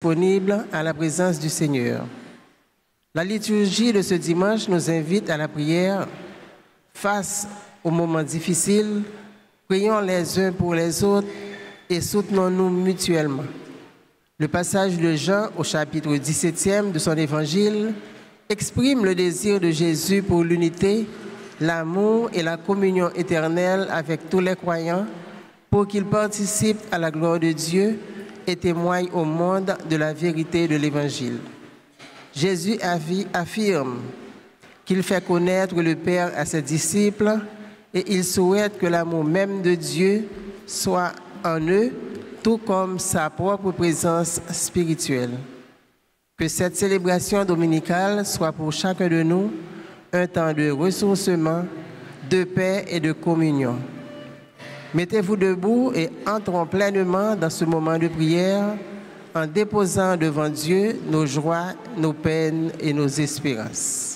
Disponible à la présence du Seigneur. La liturgie de ce dimanche nous invite à la prière. Face aux moments difficiles, prions les uns pour les autres et soutenons-nous mutuellement. Le passage de Jean au chapitre 17e de son évangile exprime le désir de Jésus pour l'unité, l'amour et la communion éternelle avec tous les croyants pour qu'ils participent à la gloire de Dieu et témoigne au monde de la vérité de l'Évangile. Jésus affirme qu'il fait connaître le Père à ses disciples et il souhaite que l'amour même de Dieu soit en eux, tout comme sa propre présence spirituelle. Que cette célébration dominicale soit pour chacun de nous un temps de ressourcement, de paix et de communion. Mettez-vous debout et entrons pleinement dans ce moment de prière en déposant devant Dieu nos joies, nos peines et nos espérances.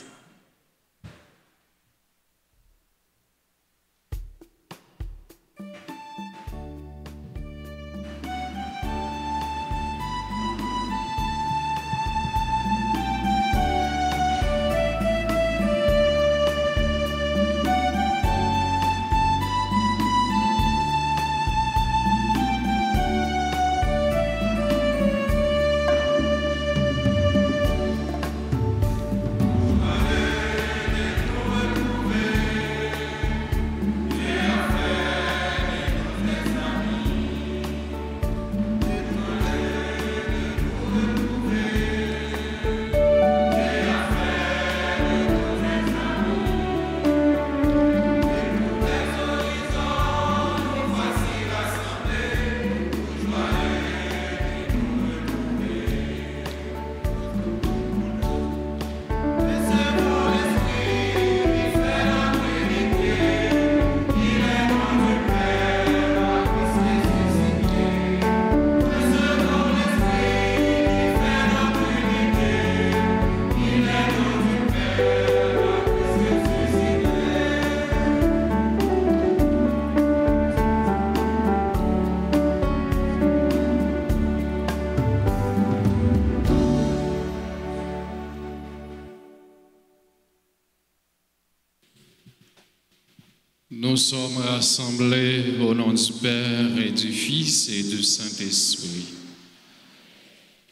Nous sommes rassemblés au nom du Père et du Fils et du Saint-Esprit.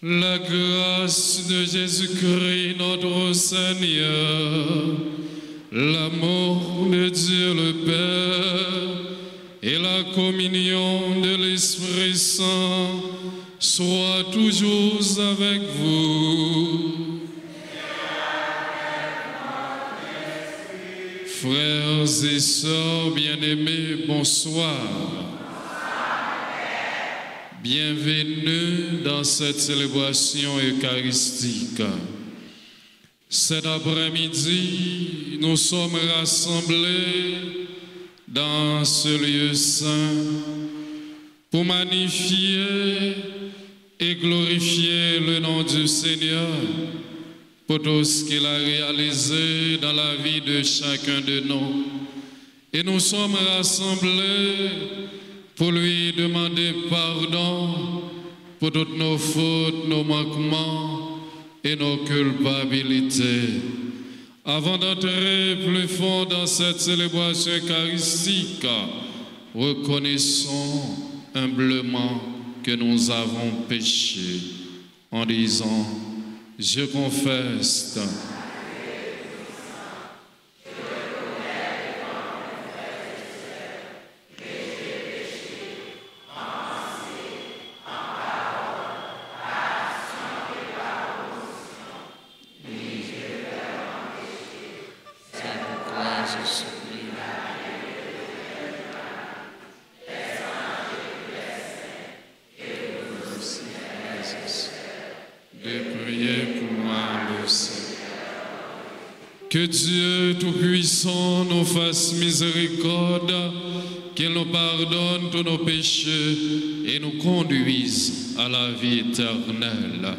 La grâce de Jésus-Christ notre Seigneur, l'amour de Dieu le Père et la communion de l'Esprit Saint soient toujours avec vous. Frères et sœurs bien-aimés, bonsoir. Bienvenue dans cette célébration eucharistique. Cet après-midi, nous sommes rassemblés dans ce lieu saint pour magnifier et glorifier le nom du Seigneur pour tout ce qu'il a réalisé dans la vie de chacun de nous. Et nous sommes rassemblés pour lui demander pardon pour toutes nos fautes, nos manquements et nos culpabilités. Avant d'entrer plus fond dans cette célébration eucharistique, reconnaissons humblement que nous avons péché en disant: je confesse. Que Dieu Tout-Puissant nous fasse miséricorde, qu'il nous pardonne tous nos péchés et nous conduise à la vie éternelle.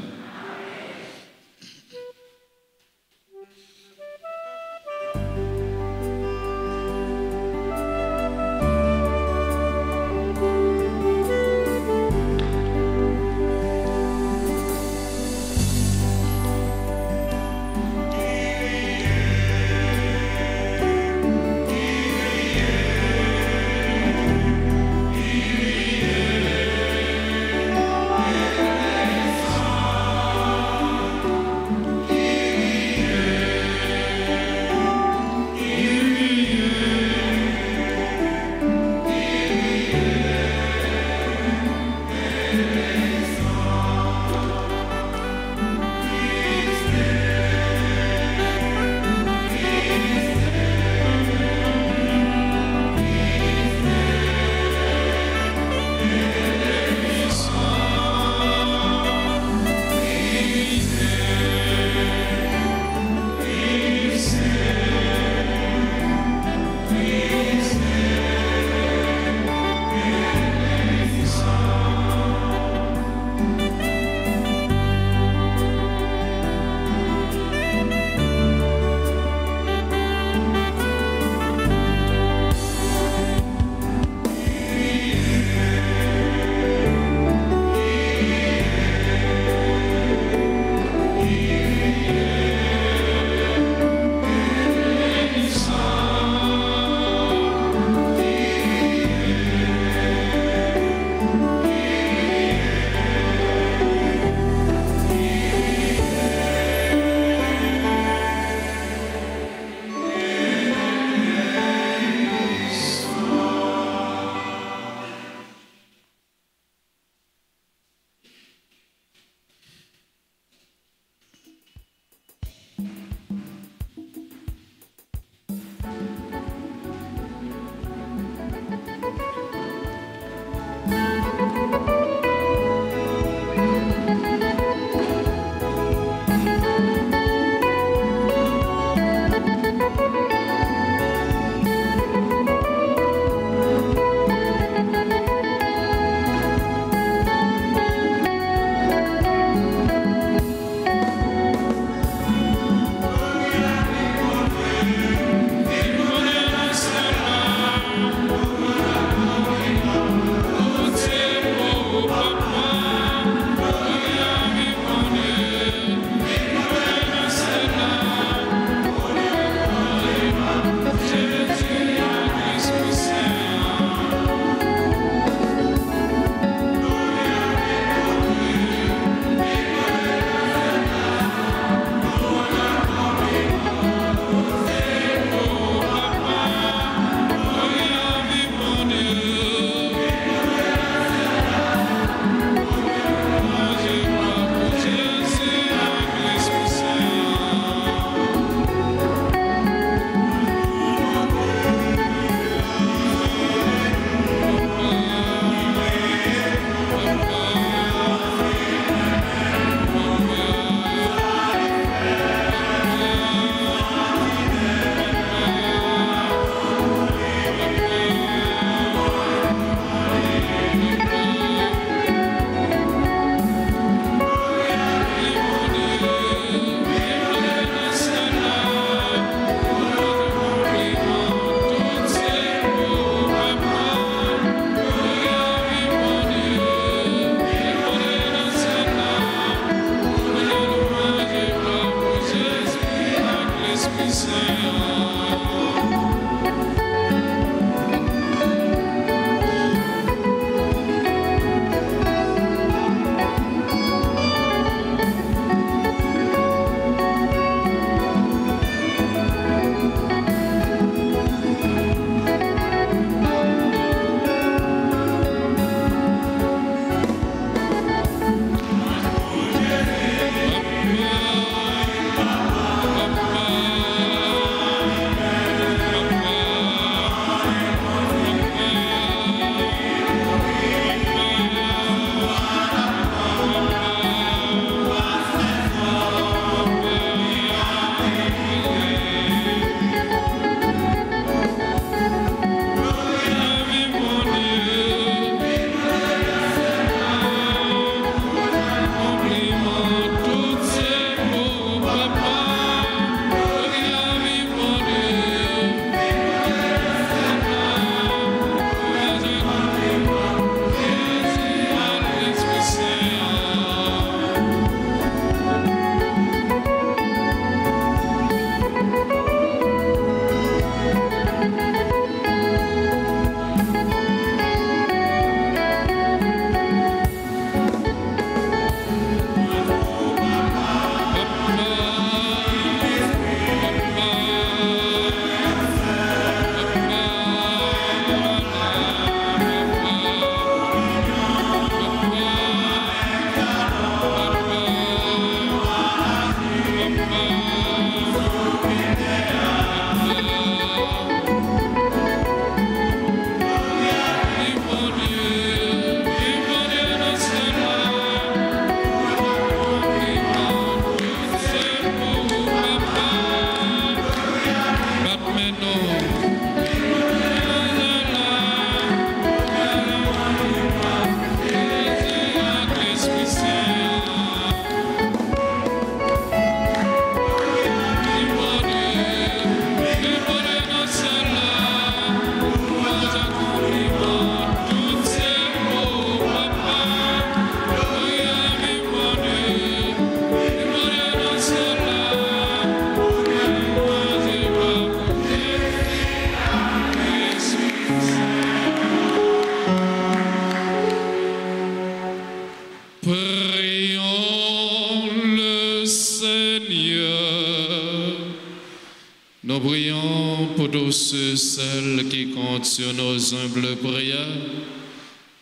Nous prions pour tous ceux, celles qui comptent sur nos humbles prières.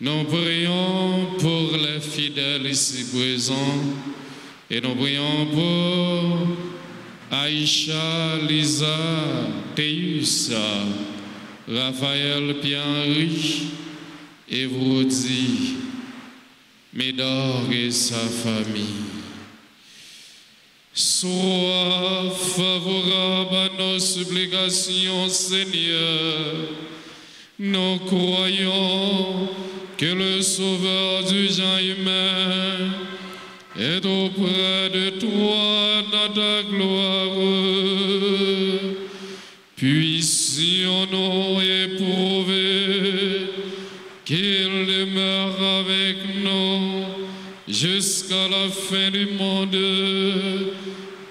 Nous prions pour les fidèles ici présents. Et nous prions pour Aïcha, Lisa, Théus, Raphaël, Pierre-Henri, Évrodi, Médor et sa famille. Sois favorable à nos supplications, Seigneur. Nous croyons que le Sauveur du genre humain est auprès de toi dans ta gloire. Puissions-nous éprouver qu'il demeure avec nous jusqu'à la fin du monde,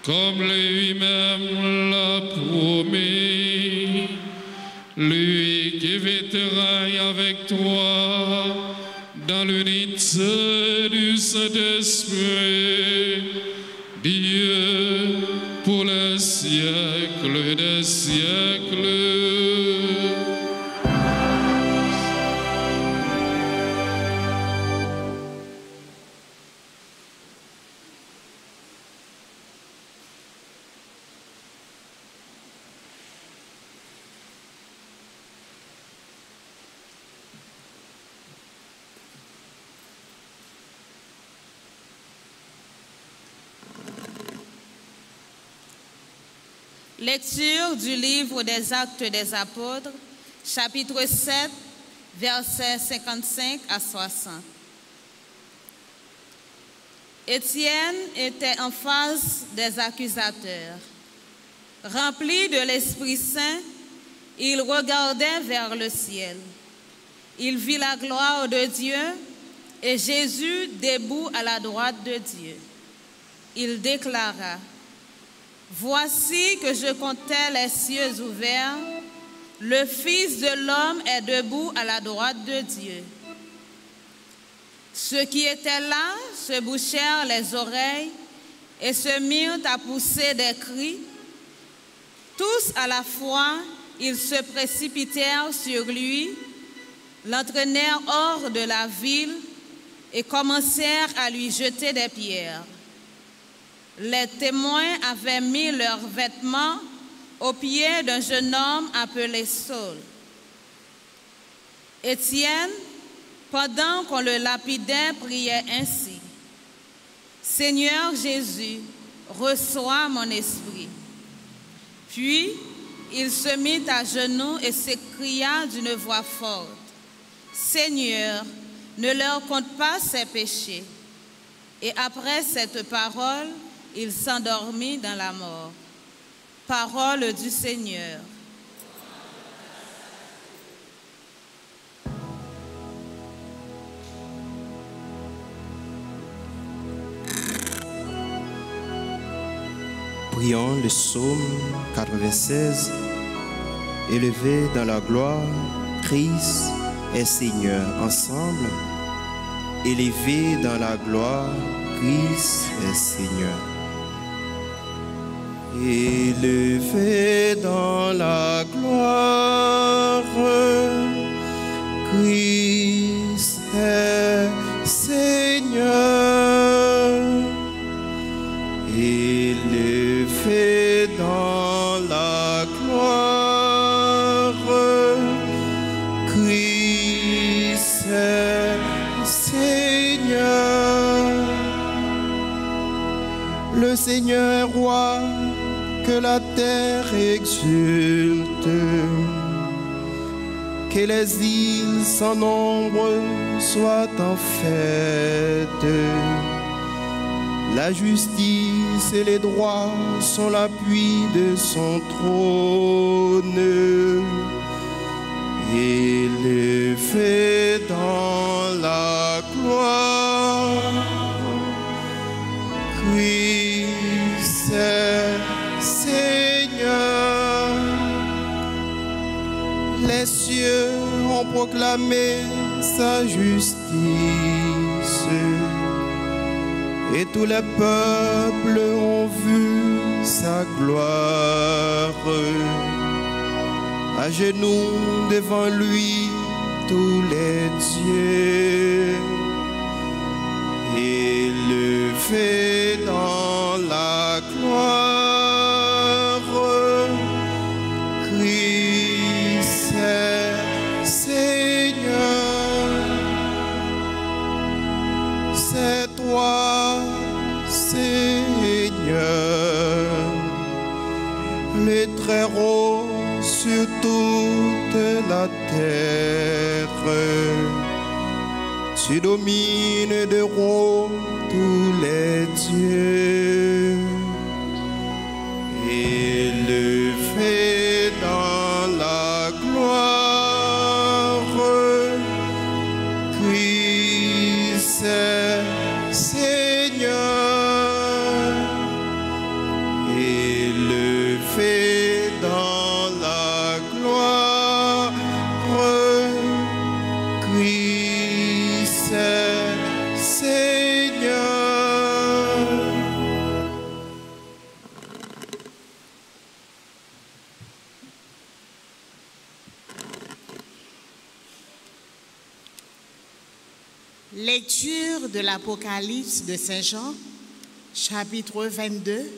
comme lui-même l'a promis. Lui qui vivra avec toi dans l'unité du Saint-Esprit, Dieu pour les siècles des siècles. Lecture du livre des Actes des Apôtres, chapitre 7, versets 55 à 60. Étienne était en face des accusateurs. Rempli de l'Esprit Saint, il regardait vers le ciel. Il vit la gloire de Dieu et Jésus debout à la droite de Dieu. Il déclara: Voici que je comptais les cieux ouverts, le Fils de l'homme est debout à la droite de Dieu. Ceux qui étaient là se bouchèrent les oreilles et se mirent à pousser des cris. Tous à la fois, ils se précipitèrent sur lui, l'entraînèrent hors de la ville et commencèrent à lui jeter des pierres. Les témoins avaient mis leurs vêtements aux pieds d'un jeune homme appelé Saul. Étienne, pendant qu'on le lapidait, priait ainsi: Seigneur Jésus, reçois mon esprit. Puis il se mit à genoux et s'écria d'une voix forte: Seigneur, ne leur compte pas ses péchés. Et après cette parole, il s'endormit dans la mort. Parole du Seigneur. Prions le psaume 96. Élevé dans la gloire, Christ est Seigneur. Ensemble, élevé dans la gloire, Christ est Seigneur. Élevé dans la gloire, Christ est Seigneur. Élevé dans la gloire, Christ est Seigneur. Le Seigneur est roi, que la terre exulte, que les îles sans nombre soient en fête. La justice et les droits sont l'appui de son trône. Élevé dans la gloire, Christ est Seigneur. Les cieux ont proclamé sa justice et tous les peuples ont vu sa gloire. À genoux devant lui, tous les dieux, élevés dans la gloire, Christ est Seigneur. C'est toi, Seigneur, les très hauts sur toute la terre. Tu domines de haut tous les dieux, élevé dans la gloire, Christ est Seigneur, élevé dans la gloire, Christ est Seigneur. Lecture de l'Apocalypse de Saint Jean, chapitre 22,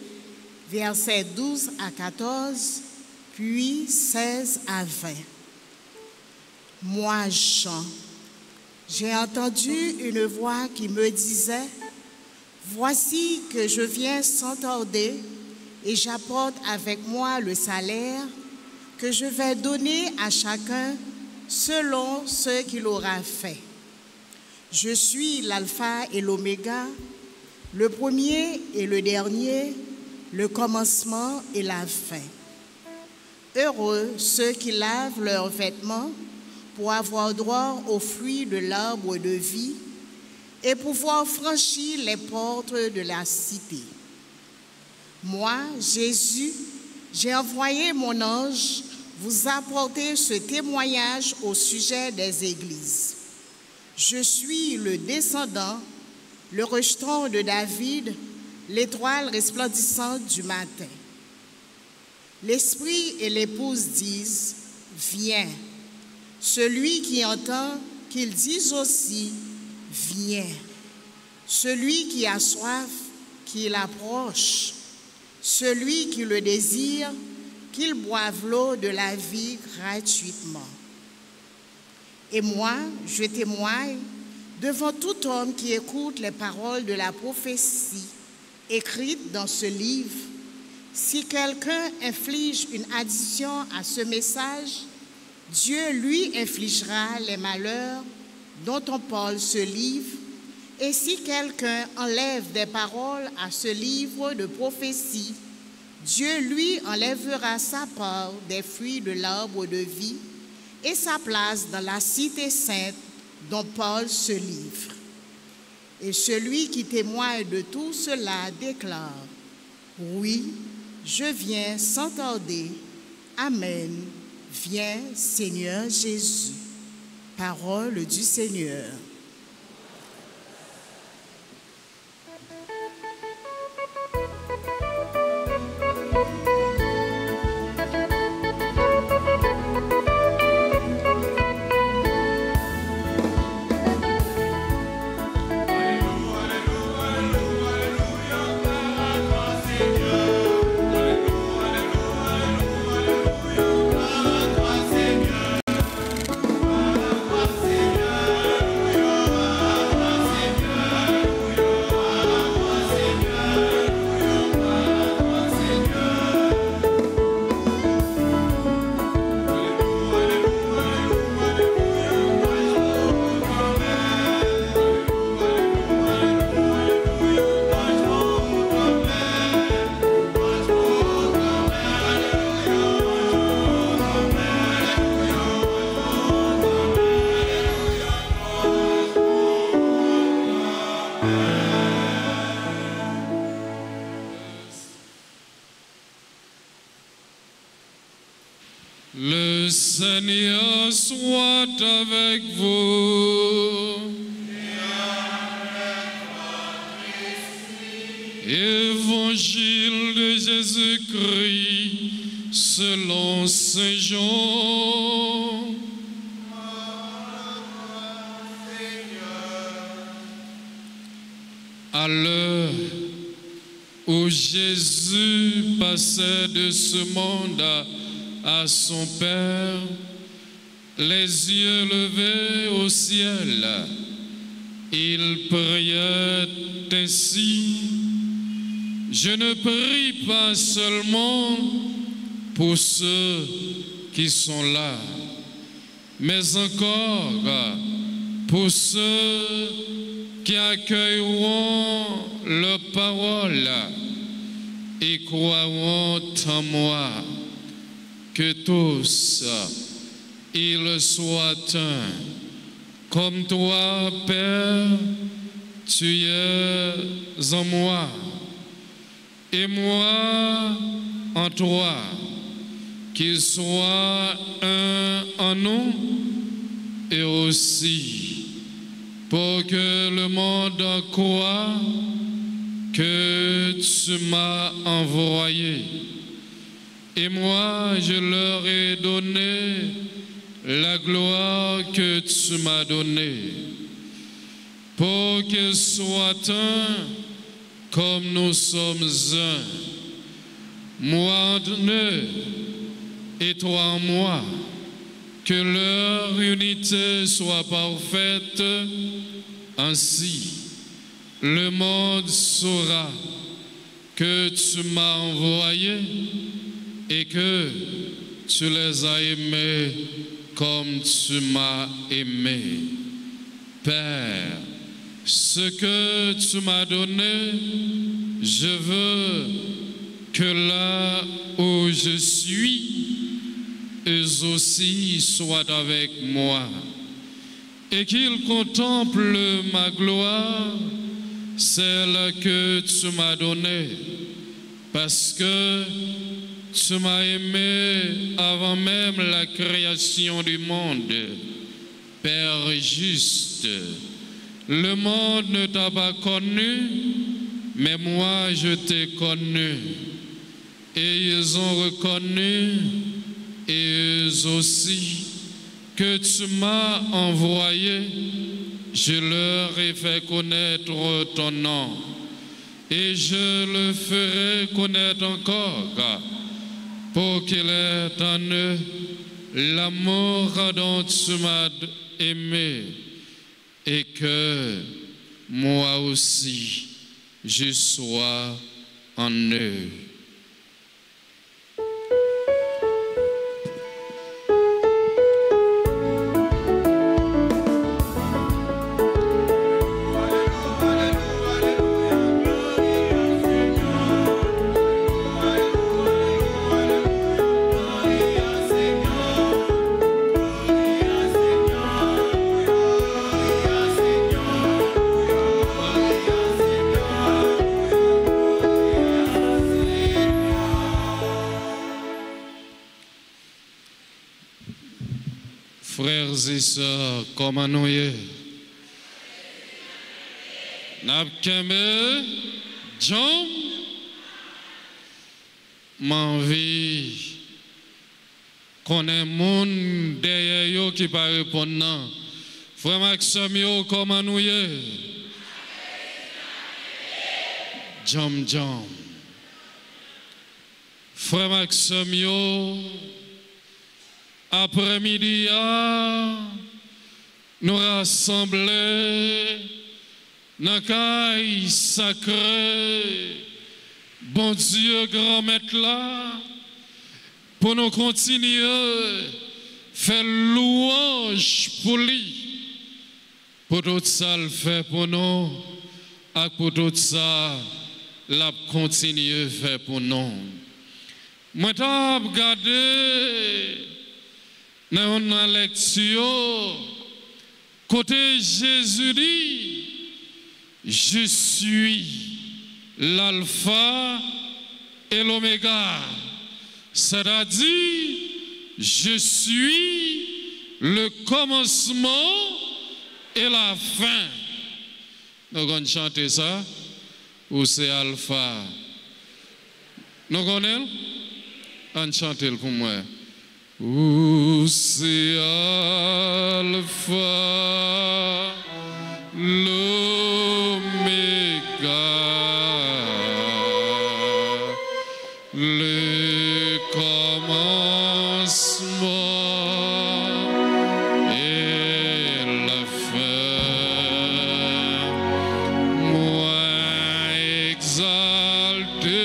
versets 12 à 14, puis 16 à 20. Moi, Jean, j'ai entendu une voix qui me disait, « Voici que je viens sans tarder, et j'apporte avec moi le salaire que je vais donner à chacun selon ce qu'il aura fait. Je suis l'alpha et l'oméga, le premier et le dernier, le commencement et la fin. Heureux ceux qui lavent leurs vêtements pour avoir droit aux fruits de l'arbre de vie et pouvoir franchir les portes de la cité. Moi, Jésus, j'ai envoyé mon ange vous apporter ce témoignage au sujet des églises. Je suis le descendant, le rejeton de David, l'étoile resplendissante du matin. L'Esprit et l'épouse disent, « Viens ». Celui qui entend, qu'il dise aussi, « Viens ». Celui qui a soif, qu'il approche. Celui qui le désire, qu'il boive l'eau de la vie gratuitement. Et moi, je témoigne devant tout homme qui écoute les paroles de la prophétie écrites dans ce livre. Si quelqu'un inflige une addition à ce message, Dieu lui infligera les malheurs dont on parle ce livre. Et si quelqu'un enlève des paroles à ce livre de prophétie, Dieu lui enlèvera sa part des fruits de l'arbre de vie et sa place dans la cité sainte dont parle ce livre. Et celui qui témoigne de tout cela déclare, « Oui, je viens sans tarder. Amen. Viens, Seigneur Jésus. » Parole du Seigneur. Le Seigneur soit avec vous. Évangile de Jésus-Christ selon Saint Jean. À l'heure où Jésus passait de ce monde à son Père, les yeux levés au ciel, il priait ainsi: je ne prie pas seulement pour ceux qui sont là, mais encore pour ceux qui accueilleront leur parole et croiront en moi, que tous ils soient un. Comme toi, Père, tu es en moi, et moi en toi, qu'ils soient un en nous, et aussi pour que le monde croie que tu m'as envoyé. Et moi, je leur ai donné la gloire que tu m'as donnée, pour qu'ils soient un comme nous sommes un. Moi en eux et toi en moi, que leur unité soit parfaite. Ainsi, le monde saura que tu m'as envoyé et que tu les as aimés comme tu m'as aimé. Père, ce que tu m'as donné, je veux que là où je suis, eux aussi soient avec moi, et qu'ils contemplent ma gloire, celle que tu m'as donnée, parce que tu m'as aimé avant même la création du monde. Père juste, le monde ne t'a pas connu, mais moi je t'ai connu. Et ils ont reconnu, et eux aussi, que tu m'as envoyé. Je leur ai fait connaître ton nom, et je le ferai connaître encore, pour qu'il ait en eux l'amour dont tu m'as aimé, et que moi aussi je sois en eux. Frères et sœurs, comment nous y est? N'abkeme, John, m'envie qu'on ait moun derrière yo qui pas répondre. Frère Maxime, yo, comment nous y est? John. Frère Maxime, yo, après-midi, nous rassembler dans le caille sacré, bon Dieu, grand maître là, pour nous continuer faire louange pour lui, pour tout ça le fait pour nous, et pour tout ça, la continue faire pour nous. Moi, j'ai regardé dans la lecture, côté Jésus dit, je suis l'alpha et l'oméga, c'est-à-dire, je suis le commencement et la fin. Nous allons chanter ça. ou c'est Alpha? Nous connaissons? On chante pour moi. Ou c'est Alpha, l'Oméga, le commencement et la fin. Moi exalté,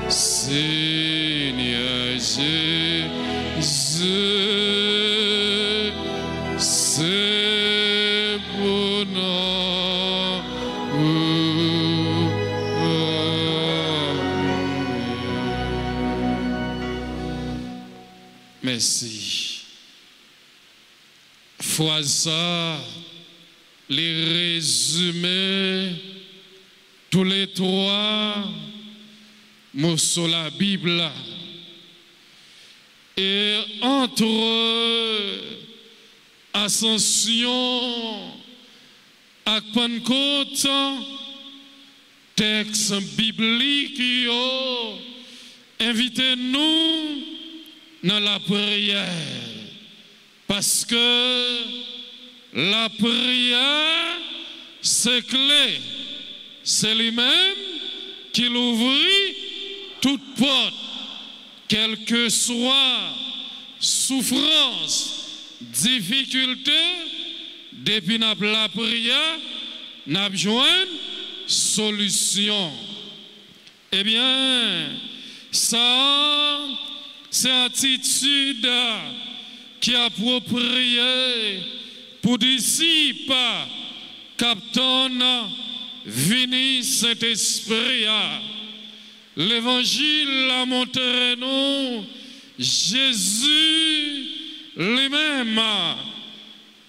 Seigneur Jésus, c'est mon nom. Merci. Fois ça, les résumés, tous les trois, mots sur la Bible. Et entre Ascension et Pentecôte, texte biblique, invitez-nous dans la prière. Parce que la prière, c'est clé. C'est lui-même qui l'ouvrit toute porte, quelle que soit souffrance, difficulté, depuis la prière, nous avons besoin de solution. Eh bien, ça, c'est attitude qui est appropriée pour disciples, captain, vini Saint-Esprit. L'évangile a montré nous Jésus lui-même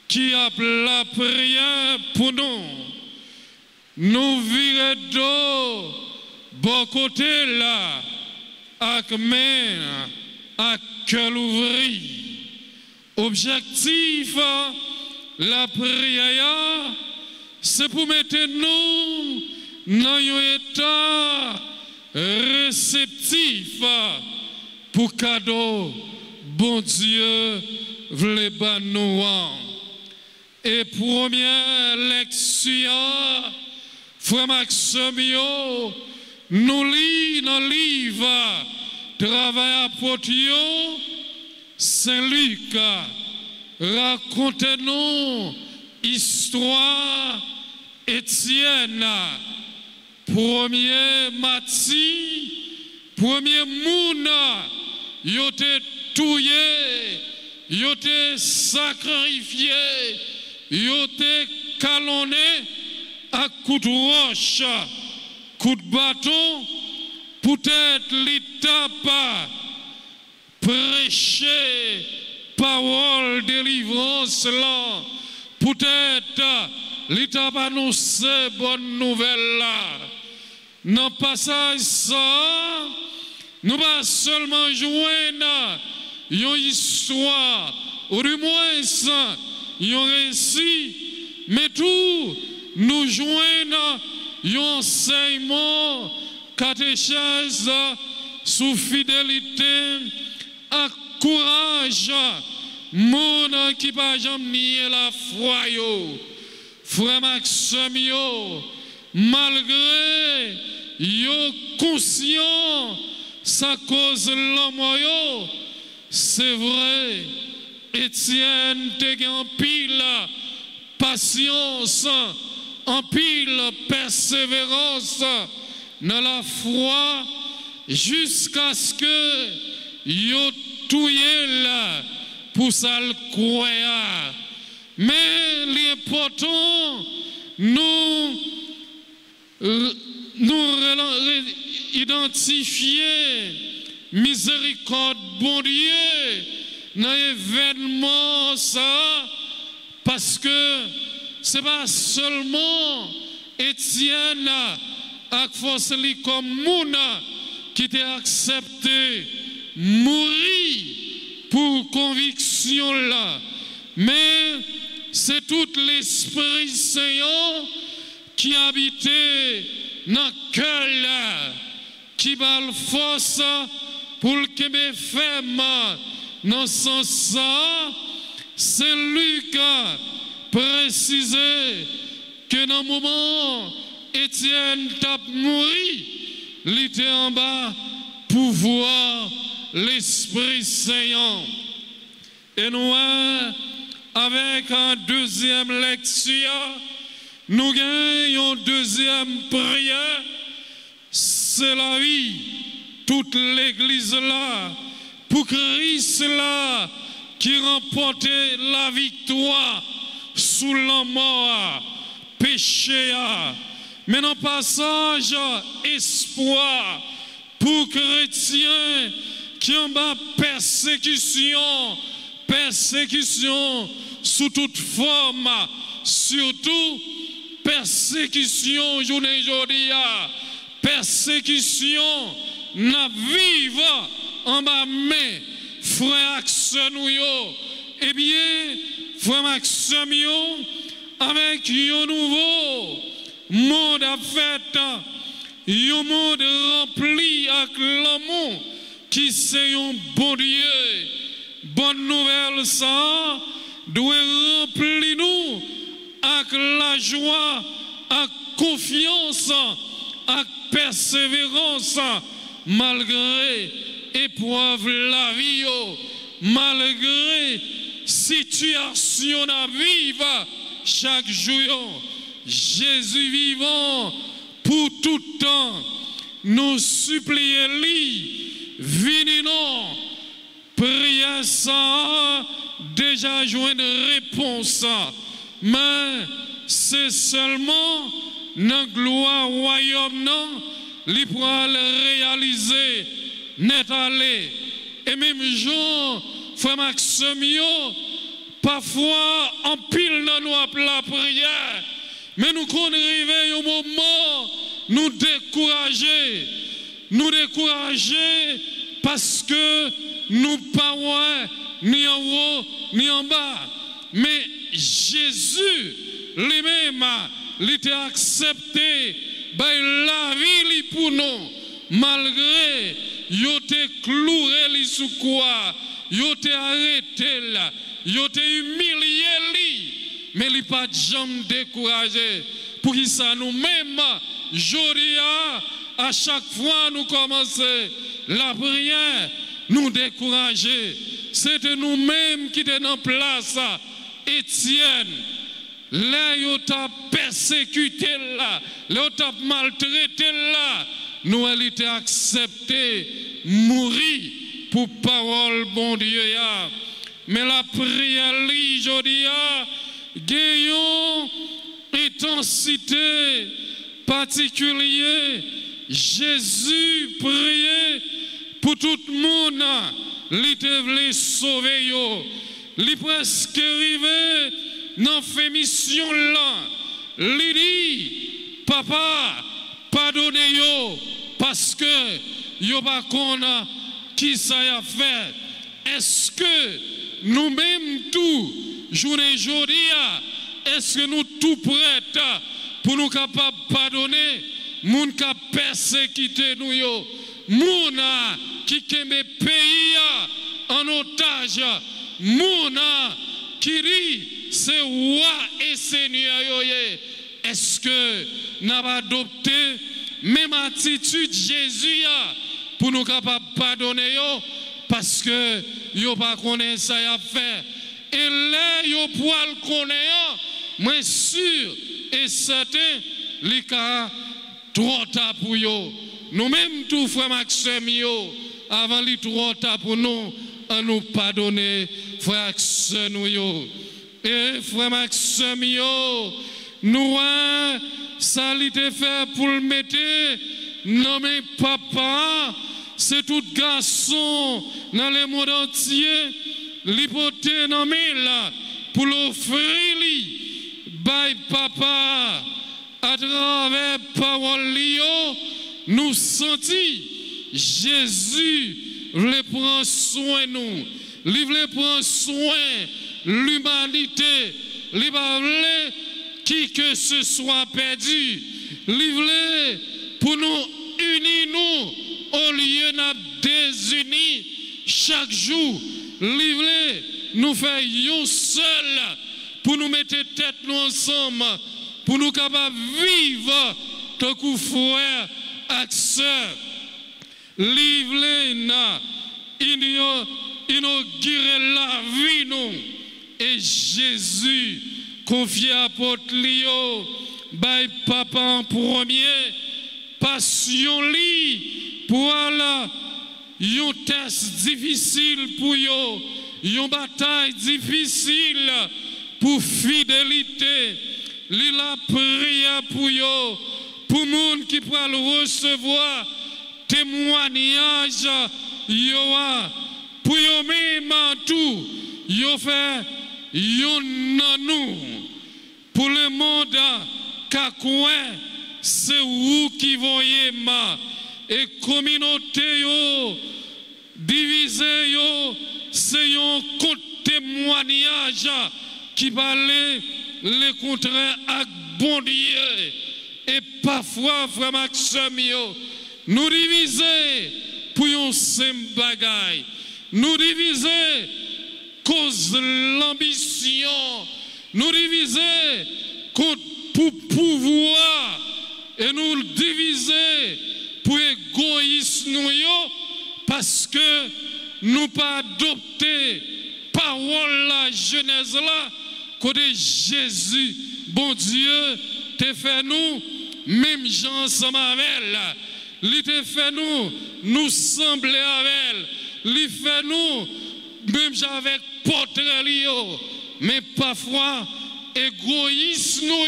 qui a la prière pour nous. Nous virons d'eau, bon côté là, avec main, avec cœur ouvert. Objectif, la prière, c'est pour mettre nous dans un état réceptif pour cadeau, bon Dieu, v'lait ban nous. Et première lecture, Frère Maxime, nous lisons dans le livre Travail apôtre Saint-Luc, racontez-nous histoire Étienne, premier Matthieu, premier Mouna, il était tué, il était sacrifié, il était calonné à coups de roche, coup de bâton, peut-être l'état pas prêcher parole délivrance là, peut-être l'état pas nous ces bonnes nouvelles là. Dans le passage ça, nous pas seulement joindre une histoire, ou du moins un récit, mais tout nous joindre un enseignement, catéchèse, sous fidélité, à courage, monde qui pas jamais nier la foi. Frère Maxime, malgré yo conscient sa cause l'homme, c'est vrai, Étienne te en pile patience, en pile persévérance dans la foi jusqu'à ce que yo touye là pour ça le croire. Mais l'important nous identifier miséricorde bon Dieu dans l'événement ça, parce que c'est pas seulement Étienne avec force comme Mouna qui t'a accepté mourir pour conviction là, mais c'est tout l'Esprit Saint qui habitait dans le cœur, qui bat la force pour le Québec ferme dans son sens. C'est Luc précisé que dans le moment Étienne t'a mouru, il était en bas pour voir l'Esprit Saint. Et nous, avec une deuxième lecture, nous gagnons une deuxième prière. C'est la vie, toute l'église là, pour Christ là, qui remportait la victoire sous la mort, péché. Mais dans le passage, espoir pour chrétiens qui ont bas persécution sous toute forme, surtout persécution journée aujourd'hui, persécution n'a vivre en bas mais frère nous eh bien frère Maxime avec un nouveau monde à fait, un monde rempli avec l'amour qui c'est un bon Dieu. Bonne nouvelle ça doit remplir nous avec la joie, avec confiance, avec persévérance, malgré épreuve la vie, malgré situation à vivre chaque jour. Jésus vivant pour tout temps, nous supplions lui, venez non, prière ça, déjà joué une réponse, mais c'est seulement dans gloire royaume non, il pourra le réaliser, n'est allé. Et même Jean, frère Maxime, parfois en pile dans la prière, mais nous qu'on arrive au moment nous décourager parce que nous pas ni en haut ni en bas. Mais Jésus lui-même, il était accepté par la vie pour nous, malgré il était cloué sous quoi, il était arrêté là, il était humilié lui, mais il n'a pas jamais découragé. Pour qui ça nous-mêmes, aujourd'hui, à chaque fois nous commençons la prière, nous décourager. C'était nous-mêmes qui étions en place. Étienne, là, il t'a persécuté là, là, il t'a maltraité là, nous, elle était accepté, mourir pour parole, bon Dieu. Mais la prière, aujourd'hui, gagnons intensité particulière. Jésus priait pour tout le monde. Il devait sauver. Il est presque arrivé dans cette mission là. Il dit, papa, pardonnez-yo parce que yo pas connaît qui ça a fait. Est-ce que nous-mêmes tout journée aujourd'hui, est-ce que nous tout prêts pour nous capables de pardonner moun qui persécuté nous yo, moun qui kembe pays en otage, moun qui dit c'est roi et seigneur yo. Est-ce que nous avons adopté même attitude Jésus pour nous capables de pardonner yo, parce que yo pas connaît ça y a fait. Et là yo pour le connaître, moi sûr et certain les cas trop tard pour yo. Nous-mêmes tout frère Maxime yo, avant li trop tard pour nous à nous pardonner frère Maxime yo. Et frère Maxime yo, nous ça l'était fait pour le mettre non mais papa, c'est tout garçon dans le monde entier l'hypothèse non mais là pour l'offrir lui by papa à travers parole lio nous sentis Jésus veut prendre soin de nous, il veut prendre soin l'humanité, il veut qui que ce soit perdu, livre pour nous unir nous au lieu de désunir chaque jour, livre nous faire un seul pour nous mettre tête nous ensemble, pour nous capables de vivre tant que frère et sœur. Livre inaugurer la vie nous et Jésus confié à l'apôtre Lio, by papa en premier, passion li pour un test difficile pour yo, une bataille difficile pour fidélité, li la prière pour yo, pour monde qui peut recevoir témoignage yo pour yo même tout yo fait yo nanou pour le monde kakoué c'est où qui voyez ma et communauté yo divisé yo c'est un témoignage qui parlait le contraire à bon Dieu et parfois frère Maxime yo nous diviser pour un simple bagaille. Nous diviser cause l'ambition. Nous diviser pour pouvoir. Et nous diviser pour égoïsme parce que nous pas adopté parole la Genèse là côté Jésus bon Dieu te fait nous même gens ensemble avec elle. Il te fait nous sembler avec elle. Il fait nous même avec portrait mais parfois égoïsme nous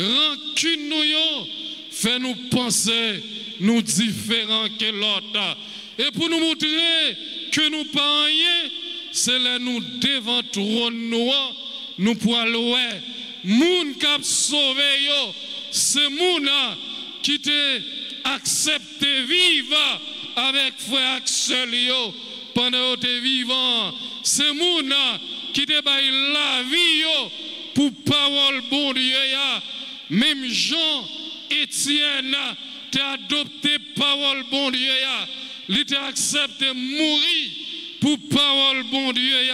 rancune nous fait nous penser nous différents que l'autre. Et pour nous montrer que nous pas rien, c'est là nous devant trône nous pour aller moun qui a sauvé yo, c'est moun qui te accepté vivre avec frère Axel pendant que tu es vivant. C'est moun qui te baille la vie pour parole bon Dieu. Même Jean Étienne t'a adopté parole bon Dieu. Il t'a accepté mourir pour parole bon Dieu.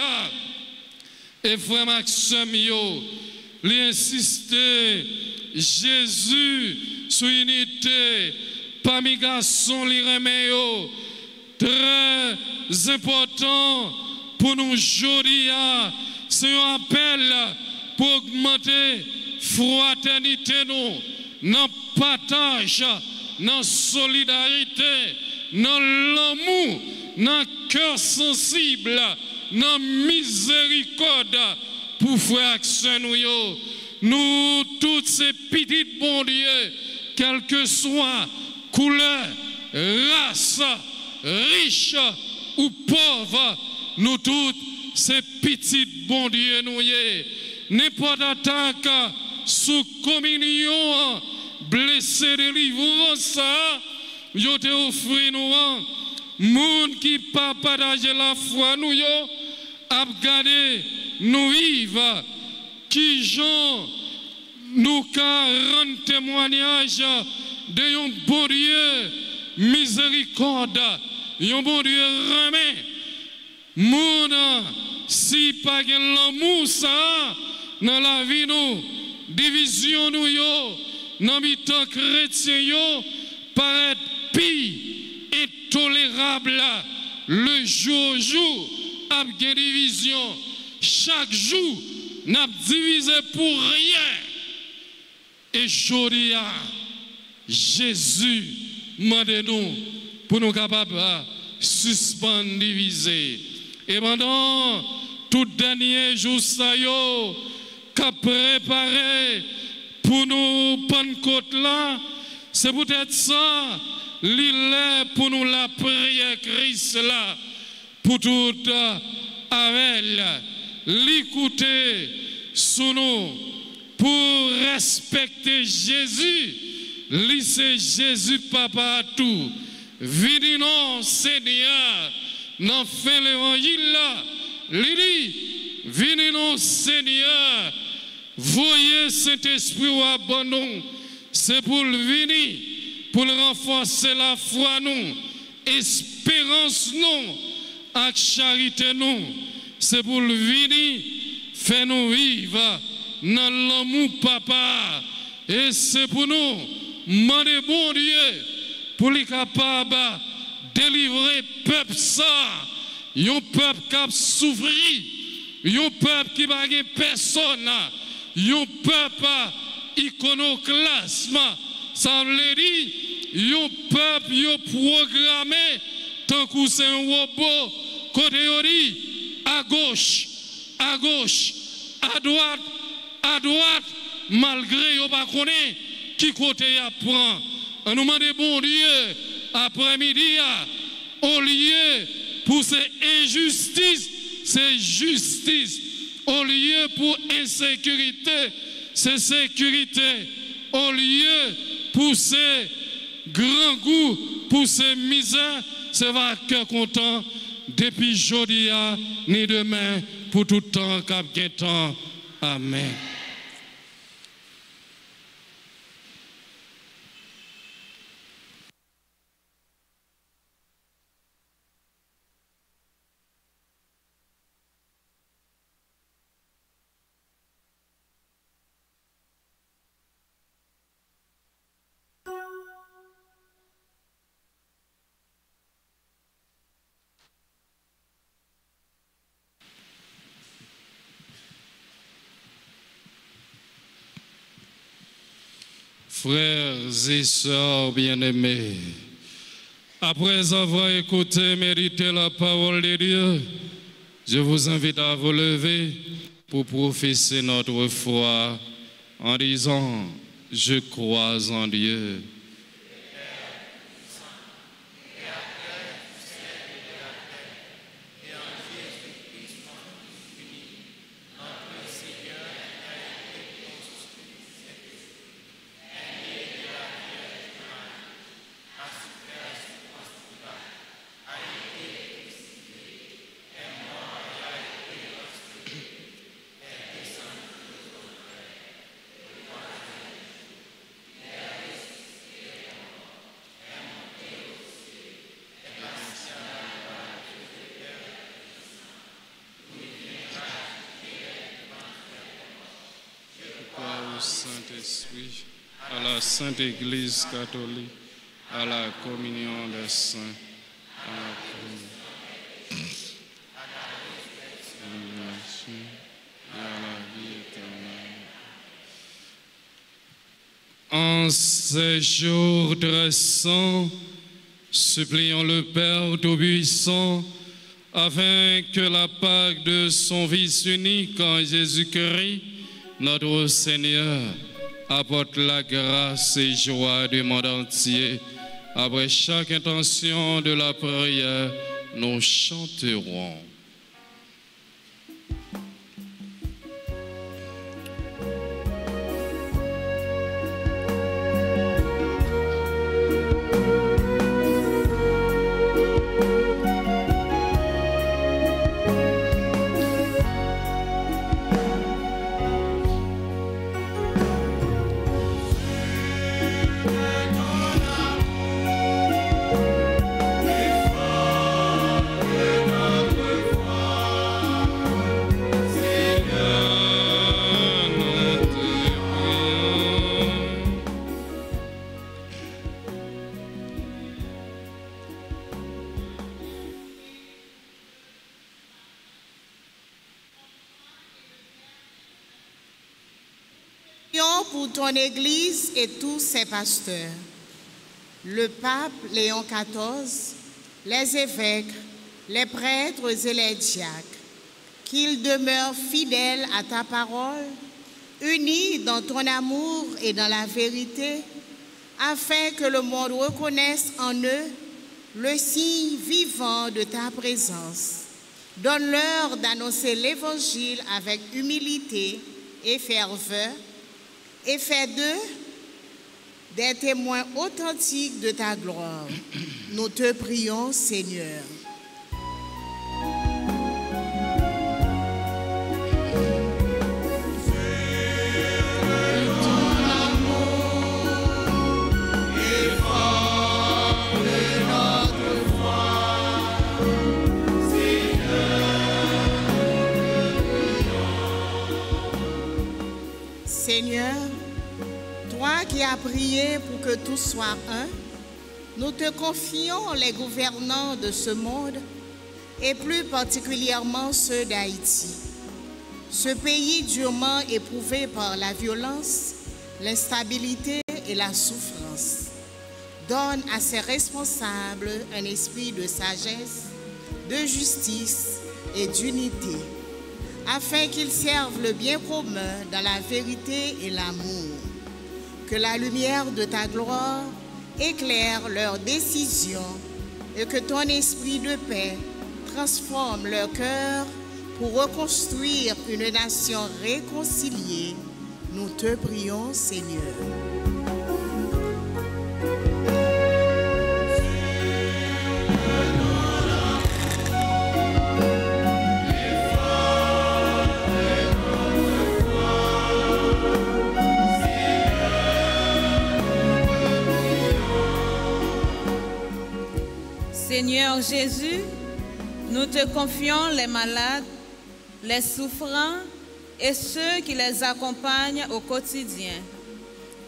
Et frère Maxime il insiste Jésus sur unité. Parmi garçons, les remèdes très important pour nous aujourd'hui, c'est un appel pour augmenter fraternité nous, dans partage, dans solidarité, dans l'amour, dans cœur sensible, dans miséricorde pour frère nous toutes ces petites bon Dieu, quel que soit couleur, race, riche ou pauvre, nous toutes ces petites bon Dieu nous n'importe attaque sous communion blessé de délivrance yo te offrir nous monde qui pas partager la foi nous yo a garder nous vivre qui gens nous ca rendre témoignage de un bon Dieu miséricorde, un bon Dieu remet. Moun si pas l'amour ça dans la vie nous, division nous yo, dans mi-temps chrétien yo, paraît pire, intolérable. Le jour a une division. Chaque jour n'a divisé pour rien. Et aujourd'hui, Jésus m'a nous pour nous capables de suspendre, diviser. Et pendant tout dernier jour, ça y est, qu'a préparé pour nous Pentecôte là, c'est peut-être ça, l'île pour nous la prière Christ là, pour tout avec l'écouter sous nous, pour respecter Jésus. C'est Jésus papa tout. Venez non Seigneur, n'en fait l'évangile là. Lili, venez non Seigneur, voyez Saint-Esprit au abandon, c'est pour le venir, pour le renforcer la foi, nous, espérance, nous, et charité, nous, c'est pour le venir, faire nous vivre dans l'amour, papa, et c'est pour nous, demander bon Dieu, pour les capables de délivrer peuple ça, un peuple qui a souffert, un peuple qui n'a pas personne, un peuple iconoclasme, ça veut dire, un peuple programmé, tant que c'est un robot, côté à gauche, à droite, malgré yon pas connaît qui côté apprend. On nous demande bon Dieu après-midi au lieu pour ces injustices, c'est justice. Au lieu pour insécurité, c'est sécurité. Au lieu pour ces grands goûts, pour ces misères, c'est vainqueur content depuis aujourd'hui ni demain pour tout temps cap temps. Amen. Frères et sœurs bien-aimés, après avoir écouté, médité la parole de Dieu, je vous invite à vous lever pour professer notre foi en disant « Je crois en Dieu ». Saint-Esprit, à la Sainte Église catholique, à la communion des saints, à la communion et à la vie éternelle. En ces jours très saints, supplions le Père Tout-Puissant afin que la Pâque de son Fils unique en Jésus-Christ, notre Seigneur, apporte la grâce et joie du monde entier. Après chaque intention de la prière, nous chanterons. Pour ton Église et tous ses pasteurs, le pape Léon XIV, les évêques, les prêtres et les diacres, qu'ils demeurent fidèles à ta parole, unis dans ton amour et dans la vérité, afin que le monde reconnaisse en eux le signe vivant de ta présence. Donne-leur d'annoncer l'Évangile avec humilité et ferveur, et fais d'eux des témoins authentiques de ta gloire. Nous te prions, Seigneur. à prier pour que tous soient un, nous te confions les gouvernants de ce monde et plus particulièrement ceux d'Haïti. Ce pays durement éprouvé par la violence, l'instabilité et la souffrance. Donne à ses responsables un esprit de sagesse, de justice et d'unité, afin qu'ils servent le bien commun dans la vérité et l'amour. Que la lumière de ta gloire éclaire leurs décisions et que ton esprit de paix transforme leur cœur pour reconstruire une nation réconciliée. Nous te prions, Seigneur. Seigneur Jésus, nous te confions les malades, les souffrants et ceux qui les accompagnent au quotidien.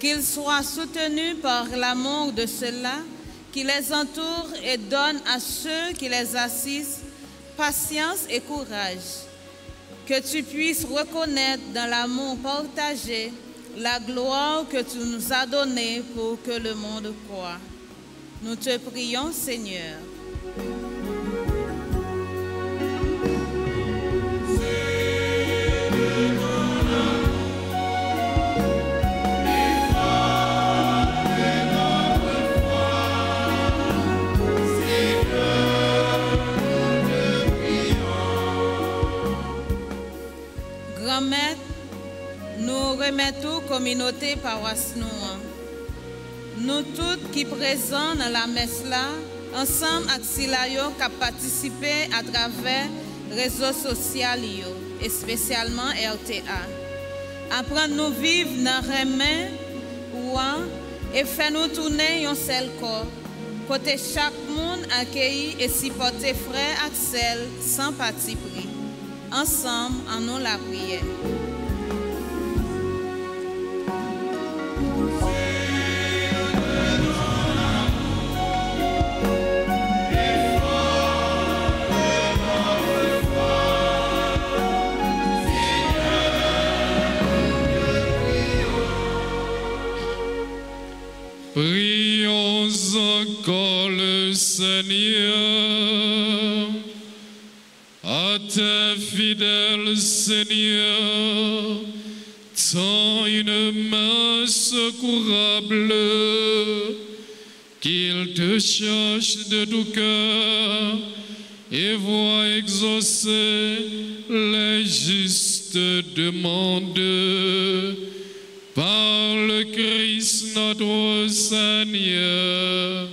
Qu'ils soient soutenus par l'amour de ceux-là qui les entourent et donne à ceux qui les assistent patience et courage. Que tu puisses reconnaître dans l'amour partagé la gloire que tu nous as donnée pour que le monde croie. Nous te prions, Seigneur. Grand-Maître, nous remettons communauté paroisse nous toutes qui présents dans la messe là, ensemble avec Silayo qui a participé à travers les réseaux sociaux et spécialement RTA. Apprendre nous vivre dans les mains et faire nous tourner un seul corps. Côté chaque monde accueilli et supporter frère Axel sans parti pris. Ensemble, en nous la prière. Prions encore le Seigneur. À tes fidèles, Seigneur, tends une main secourable, qu'il te cherche de tout cœur et voit exaucer les justes demandes par le Christ notre Seigneur.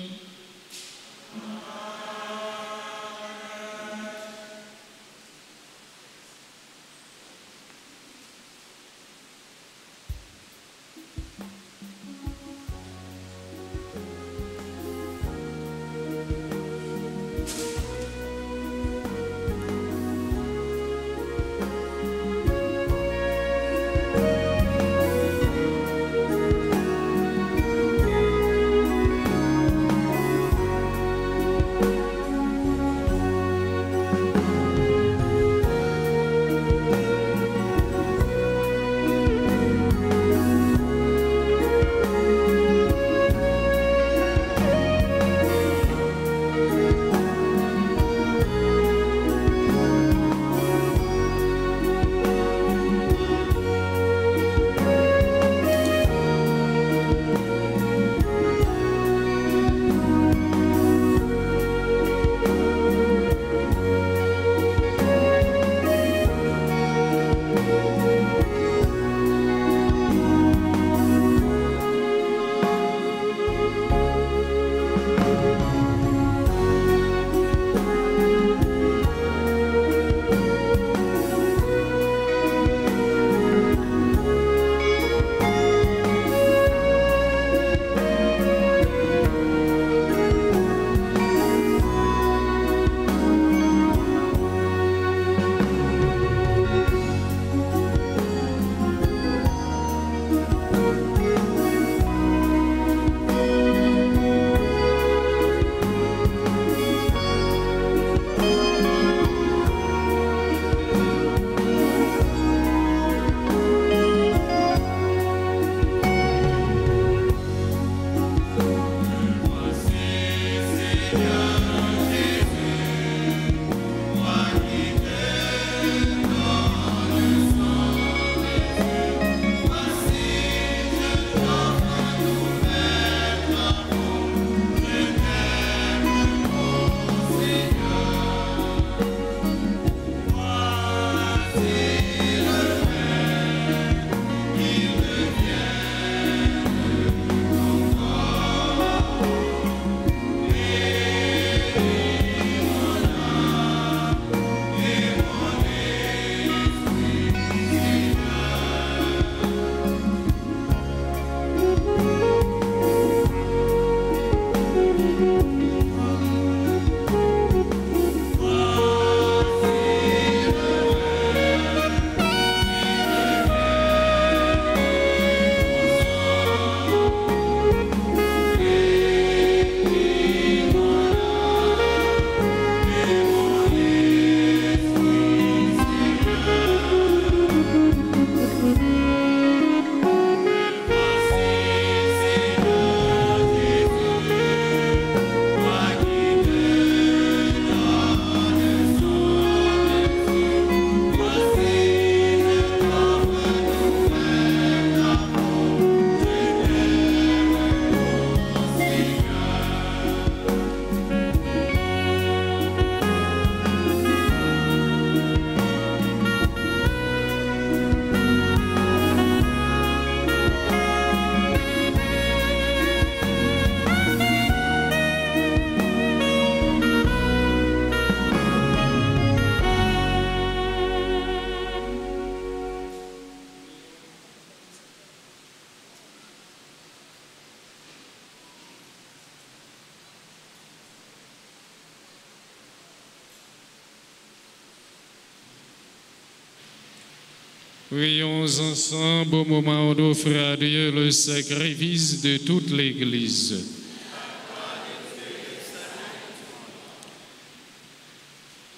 Prions ensemble au moment où nous offrons à Dieu le sacrifice de toute l'Église.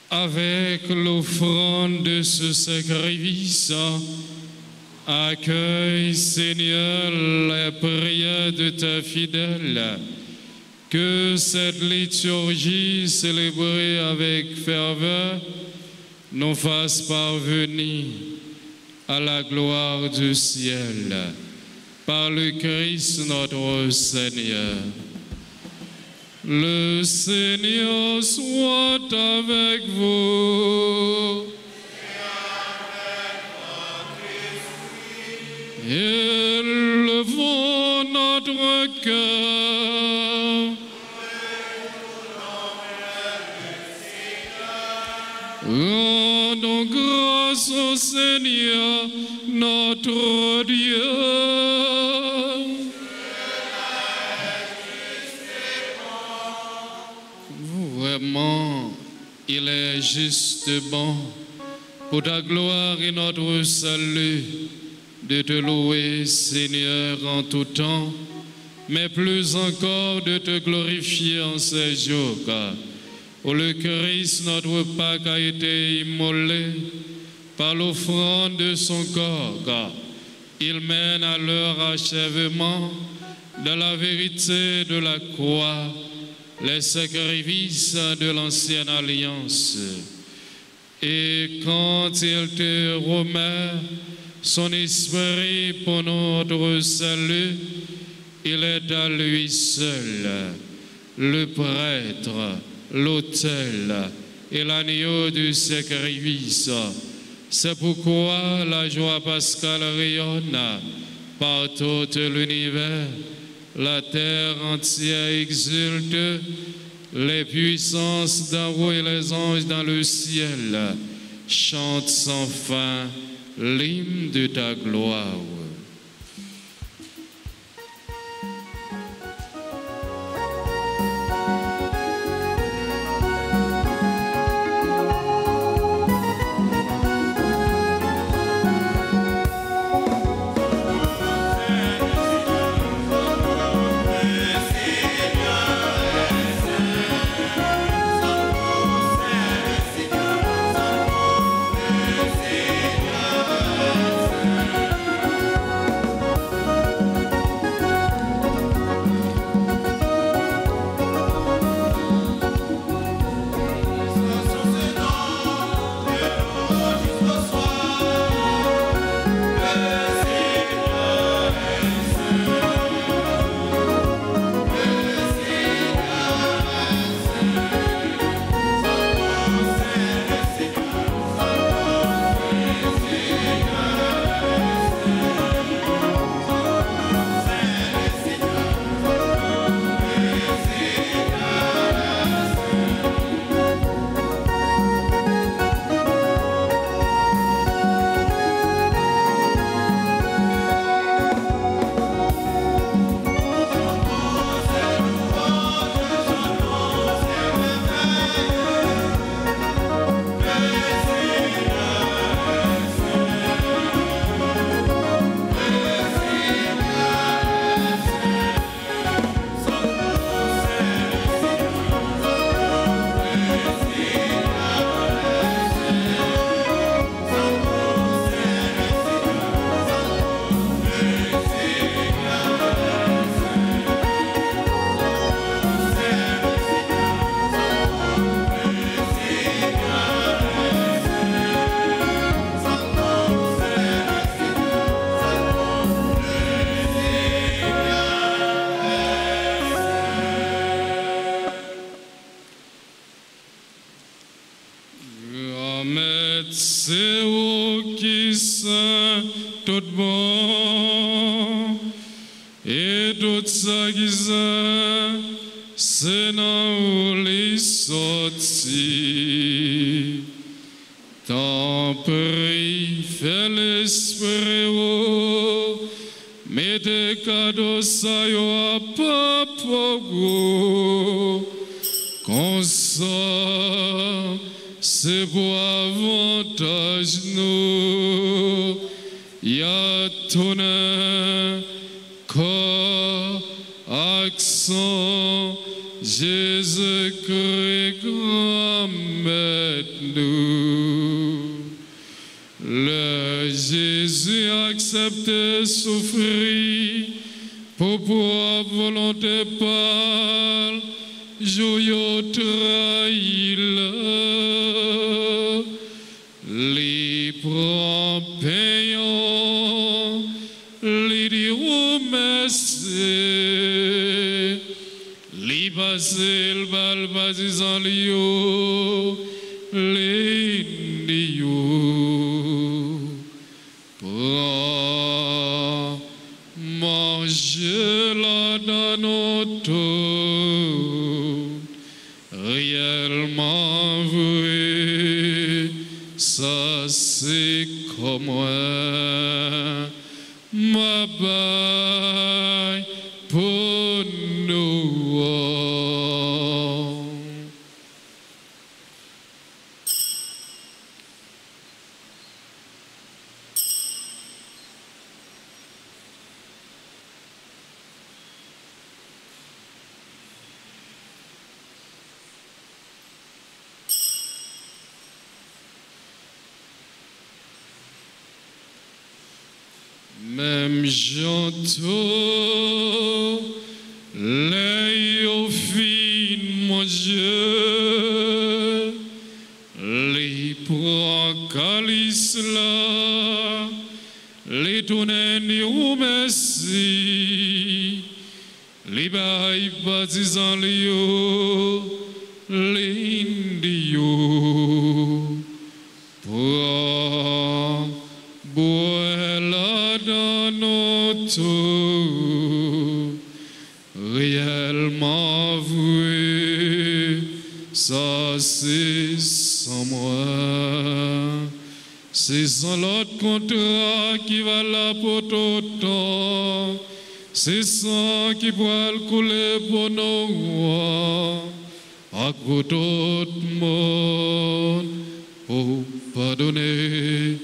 Avec l'offrande de ce sacrifice, accueille, Seigneur, la prière de ta fidèle, que cette liturgie célébrée avec ferveur nous fasse parvenir à la gloire du ciel, par le Christ notre Seigneur. Le Seigneur soit avec vous. Élevons notre cœur. Rendons grâce au Seigneur, notre Dieu. Vraiment, il est juste bon, pour ta gloire et notre salut, de te louer, Seigneur, en tout temps, mais plus encore de te glorifier en ces jours, où le Christ, notre Pâque, a été immolé par l'offrande de son corps. Il mène à leur achèvement dans la vérité de la croix les sacrifices de l'ancienne alliance. Et quand il te remet son esprit pour notre salut, il est à lui seul, le prêtre, l'autel et l'agneau du sacrifice. C'est pourquoi la joie pascale rayonne par tout l'univers. La terre entière exulte, les puissances d'en haut et les anges dans le ciel chantent sans fin l'hymne de ta gloire. c'est vous qui saint tout bon, et tout ça qui saint, c'est dans les sorties. Tant prie, fais l'esprit, mettez cadeau ça y a pas pour qu'on sort, c'est pour avantage nous, y a ton corps, accent, Jésus-Christ, grand maître nous. Le Jésus accepte souffrir pour pouvoir volonté par joyeux trahi les prend payant, les diront merci, les passer le bal basisant les prends manger là dans notre réellement vrai, ça c'est comme moi, ma baille pour nous. Même j'entends les filles manger, les prends calice là, les tourner ni merci, les bails baptisant les indios, prends boire dans notre réellement vrai, ça c'est sans moi, c'est sans l'autre contrat qui va là pour tout le temps, c'est sans qui pourra couler pour nos rois, à pour tout le monde, pour pardonner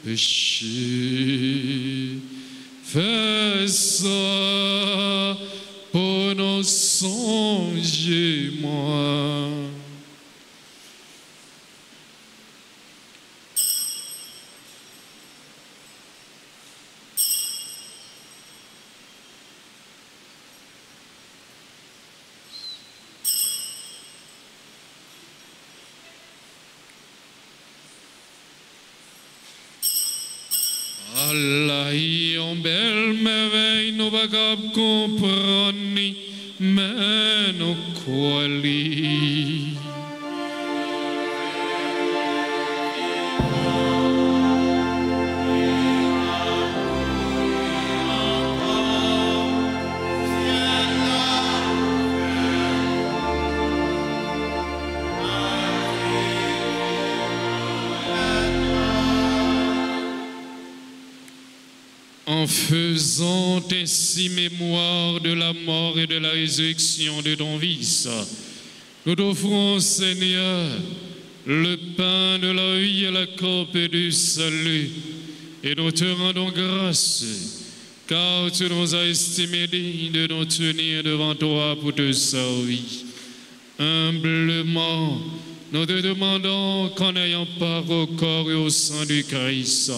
péché. Fais ça pour nos songer, moi. Allah y en belle merveille, nous pas capables comprendre, mais nous croyons. En faisant ainsi mémoire de la mort et de la résurrection de ton Fils, nous t'offrons, Seigneur, le pain de la vie et la coupe du salut, et nous te rendons grâce, car tu nous as estimés dignes de nous tenir devant toi pour te servir. Humblement, nous te demandons qu'en ayant part au corps et au sang du Christ,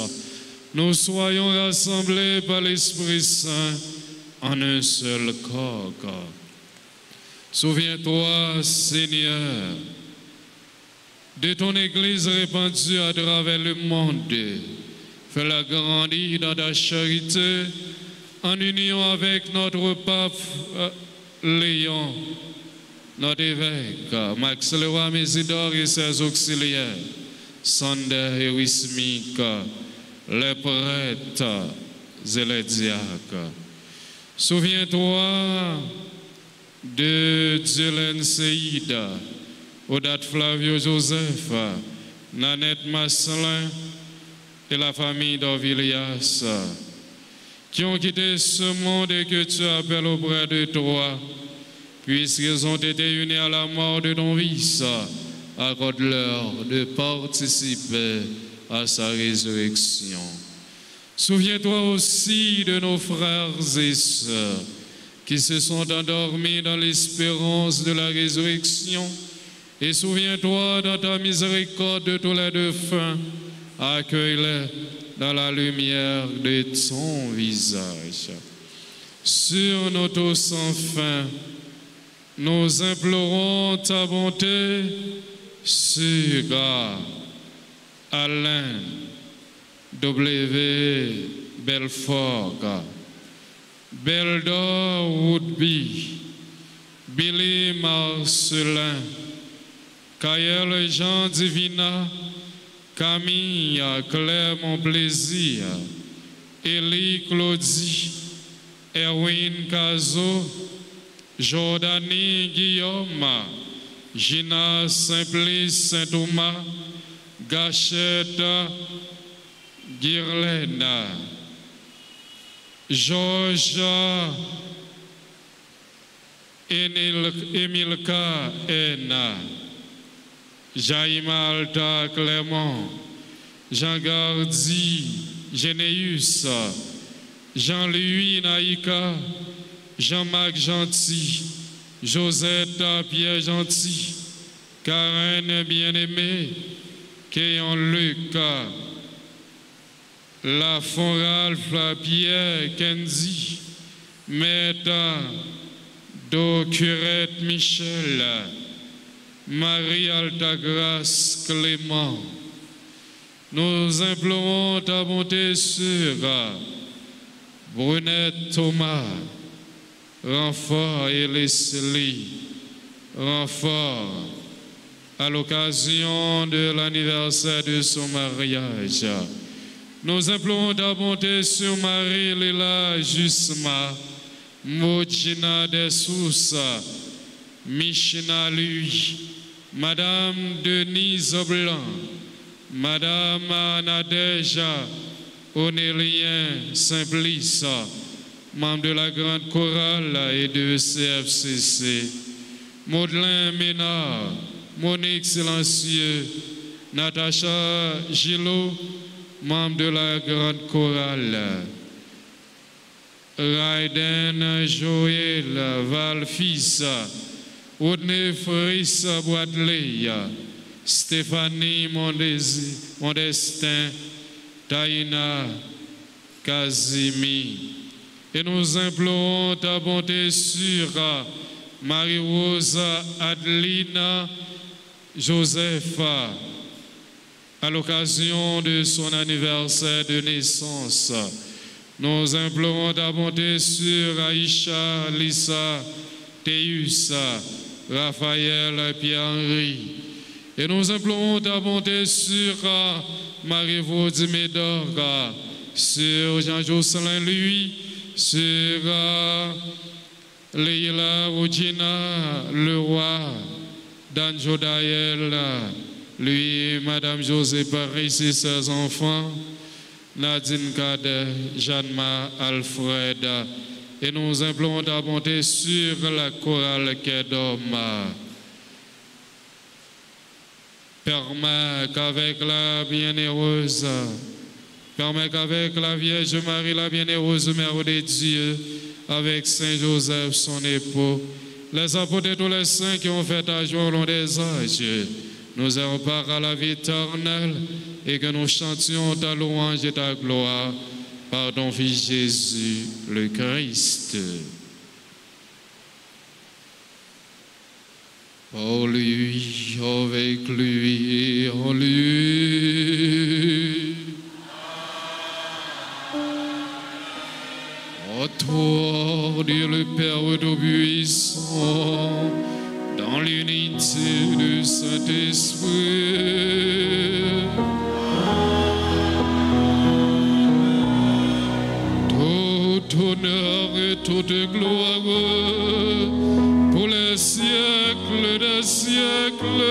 nous soyons rassemblés par l'Esprit Saint en un seul corps. Souviens-toi, Seigneur, de ton Église répandue à travers le monde. Fais-la grandir dans ta charité en union avec notre pape Léon, notre évêque, Max Leroy Mésidor et ses auxiliaires, Sander et Wismik, les prêtres et les diacres. Souviens-toi de Dylan Seïda, Odette Flavio Joseph, Nanette Masselin et la famille d'Orvilias, qui ont quitté ce monde et que tu appelles auprès de toi, puisqu'ils ont été unis à la mort de ton Fils. Accorde-leur de participer à sa résurrection. Souviens-toi aussi de nos frères et sœurs qui se sont endormis dans l'espérance de la résurrection. Et souviens-toi dans ta miséricorde de tous les défunts, accueille-les dans la lumière de ton visage. Sur nos taux sans fin, nous implorons ta bonté sur Alain W. Belfort, Beldor Woodby, Billy Marcelin, Kael Jean Divina, Camille Claire Mon Plaisir, Élie Claudie, Erwin Cazo, Jordanie Guillaume, Gina Simplice Saint-Thomas, Gachette Guirlaine, Georges Emilka Ena, Jaïma Alta Clément, Jean Gardi Généus, Jean-Louis Naïka, Jean-Marc Gentil, Josette Pierre Gentil, Karen Bien-Aimé, Kéon Luc, Lafont Ralph Pierre Kenzi, Meta Docurette Michel, Marie Altagrace Clément. Nous implorons ta bonté sur Brunette Thomas, Renfort et Leslie, Renfort à l'occasion de l'anniversaire de son mariage. Nous implorons ta bonté sur Marie Lila Jusma, Mojina Dessousa, Michina Lui, Madame Denise Blanc, Madame Nadeja Onélien Simplice, membre de la Grande Chorale et de CFCC, Maudelain Ménard, Monique Silencieux, Natacha Gillot, membre de la Grande Chorale, Raiden Joël Valfils, Rodney Fris Boiteley, Stéphanie Mondestin, Taïna Kazimi. Et nous implorons ta bonté sur Marie-Rose Adelina Joseph à l'occasion de son anniversaire de naissance. Nous implorons ta bonté sur Aïcha Lisa Théus, Raphaël Pierre-Henri. Et nous implorons ta bonté sur Marie-Vaudie Médor, sur Jean-Jocelyn Louis, sur Leila Regina Leroy, Dan Jodaël, lui, Madame José Paris et ses enfants, Nadine Kader, Jeanne-Ma Alfred. Et nous implorons ta bonté sur la chorale Kedoma. Permets qu'avec la bienheureuse, permets qu'avec la Vierge Marie, la bienheureuse Mère de Dieu, avec Saint Joseph, son époux, les apôtres et tous les saints qui ont fait ta joie au long des âges, nous ayons part à la vie éternelle et que nous chantions ta louange et ta gloire par ton Fils Jésus, le Christ. Par lui, avec lui et en lui. Ô toi, Dieu le Père Tout-Puissant, dans l'unité du Saint-Esprit, siècles des siècles.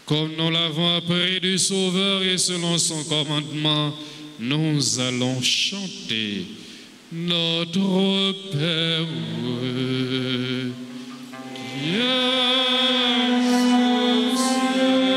Comme nous l'avons appris du Sauveur et selon son commandement, nous allons chanter notre Père qui est aux cieux.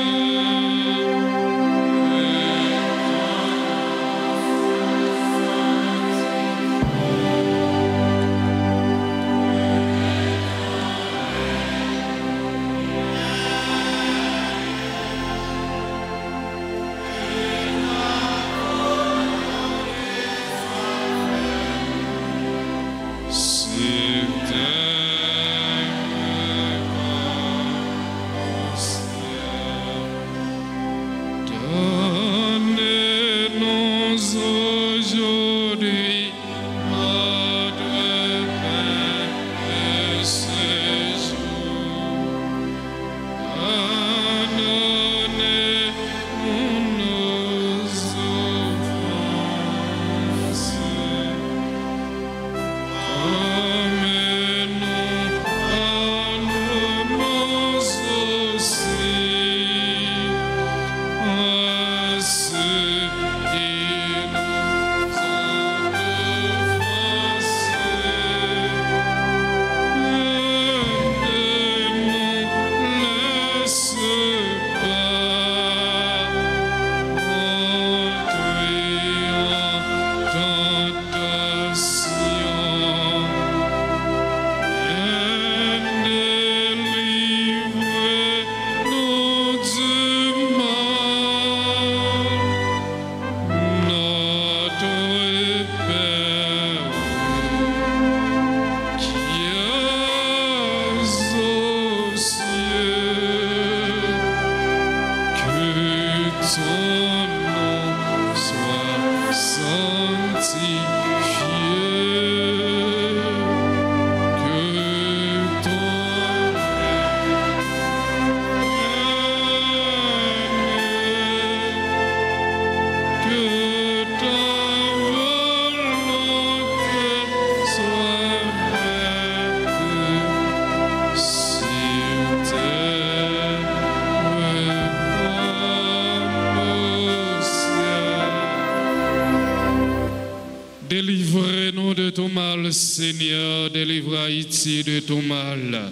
Délivrez-nous de tout mal, Seigneur, délivre Haïti de tout mal,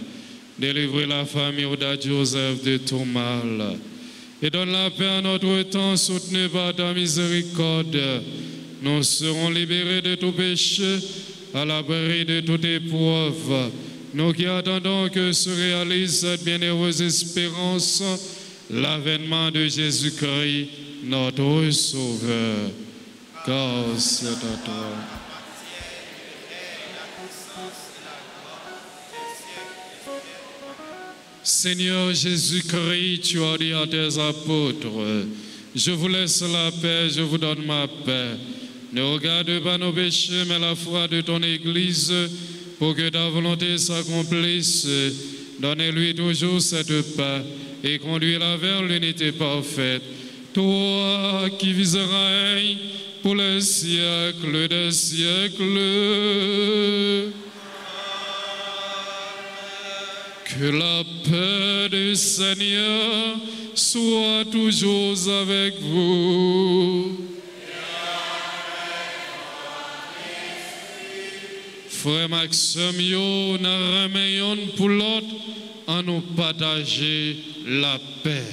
délivrez la famille Oda Joseph de tout mal, et donne la paix à notre temps, soutenu par ta miséricorde. Nous serons libérés de tout péché, à l'abri de toute épreuve. Nous qui attendons que se réalise cette bienheureuse espérance, l'avènement de Jésus-Christ, notre Sauveur. Car c'est à toi. Seigneur Jésus-Christ, tu as dit à tes apôtres, je vous laisse la paix, je vous donne ma paix. Ne regarde pas nos péchés, mais la foi de ton Église, pour que ta volonté s'accomplisse. Donnez-lui toujours cette paix et conduis-la vers l'unité parfaite. Toi qui vis et règnes pour les siècles des siècles. Que la paix du Seigneur soit toujours avec vous. Frère Maxime, nous remettons pour l'autre en nous partager la paix.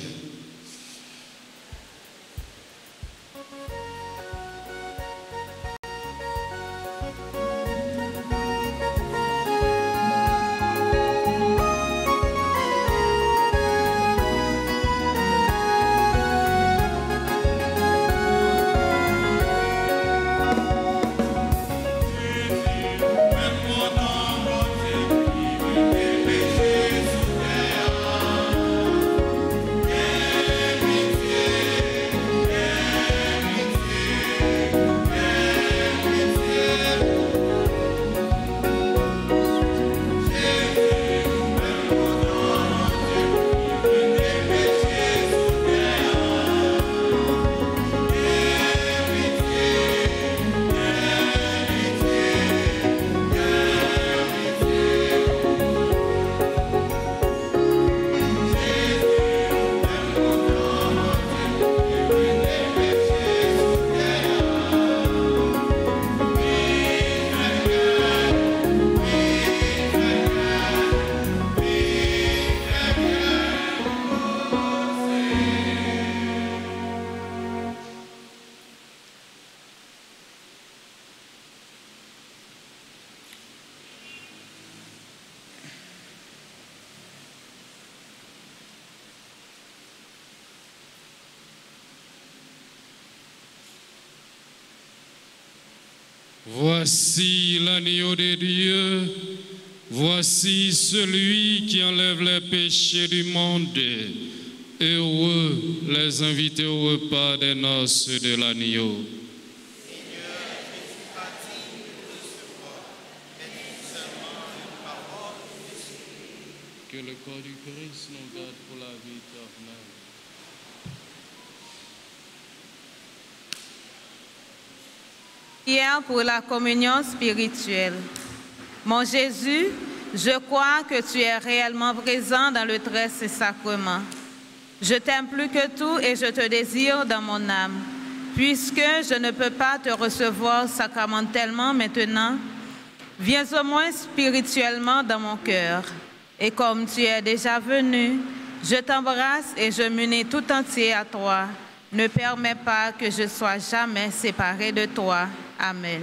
Yeah. Voici l'agneau de Dieu, voici celui qui enlève les péchés du monde. Heureux les invités au repas des noces de l'agneau. Que le corps du Christ nous garde pour la vie éternelle. Prière pour la communion spirituelle. Mon Jésus, je crois que tu es réellement présent dans le très saint sacrement. Je t'aime plus que tout et je te désire dans mon âme. Puisque je ne peux pas te recevoir sacramentellement maintenant, viens au moins spirituellement dans mon cœur. Et comme tu es déjà venu, je t'embrasse et je m'unis tout entier à toi. Ne permets pas que je sois jamais séparé de toi. Amen.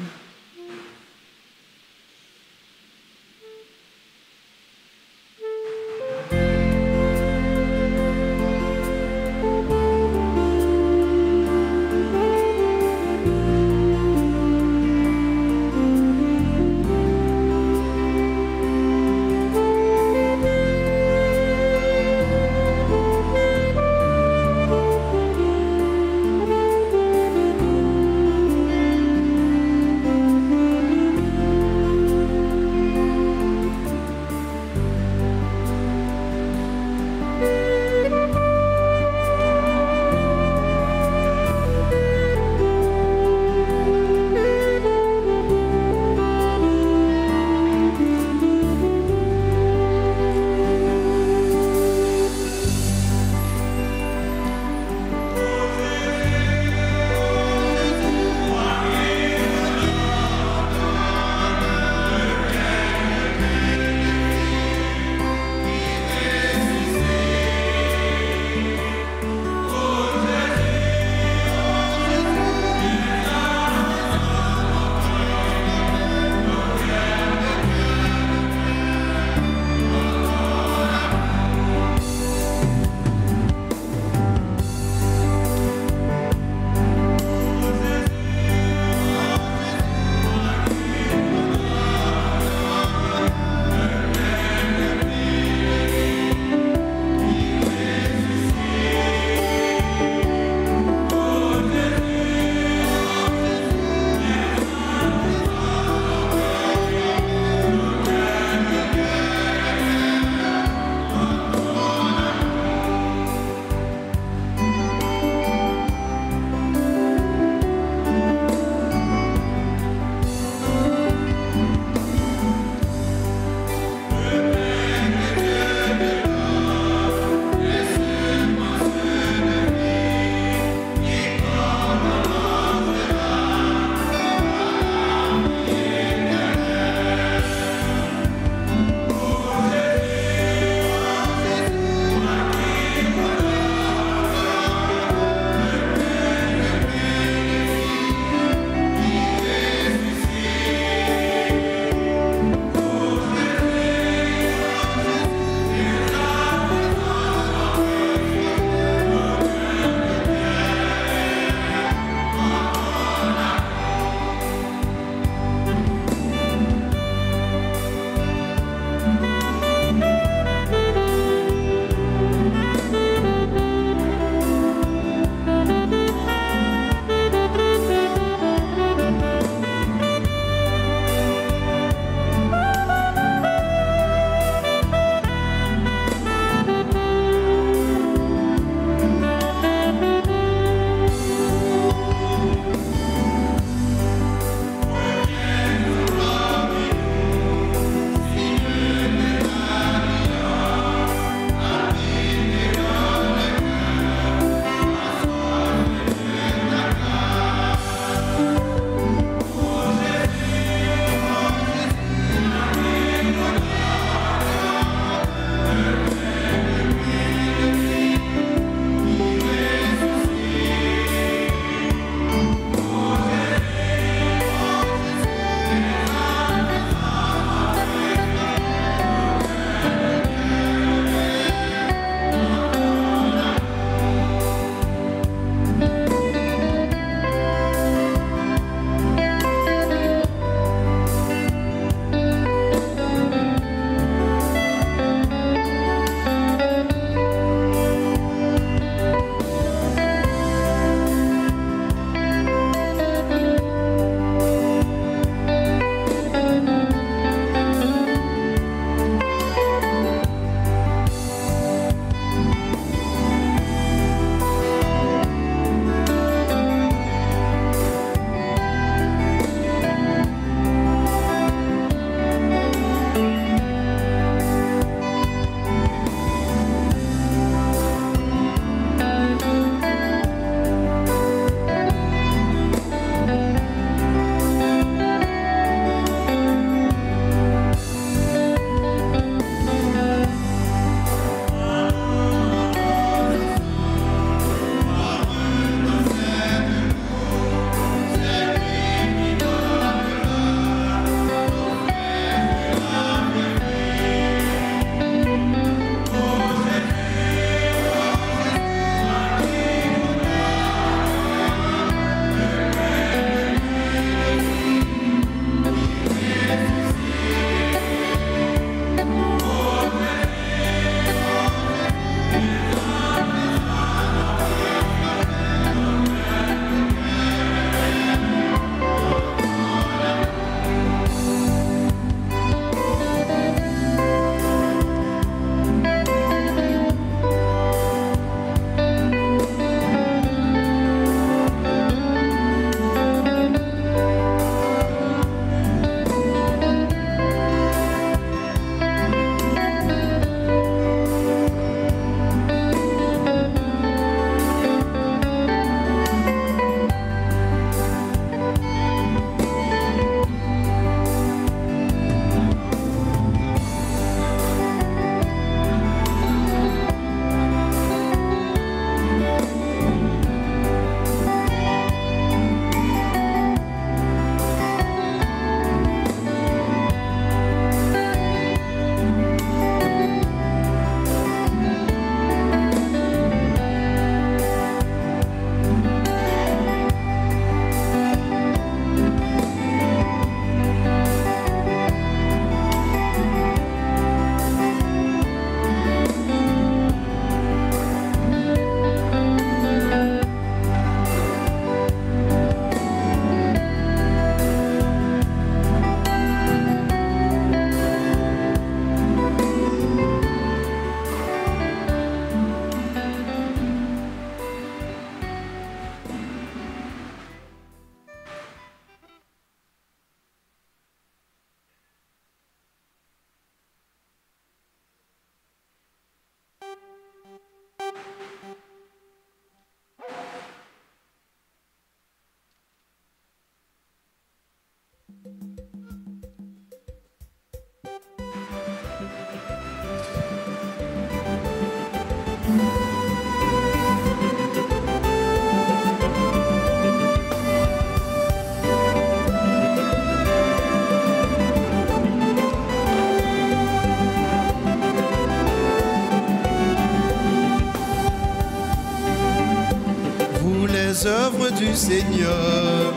Seigneur.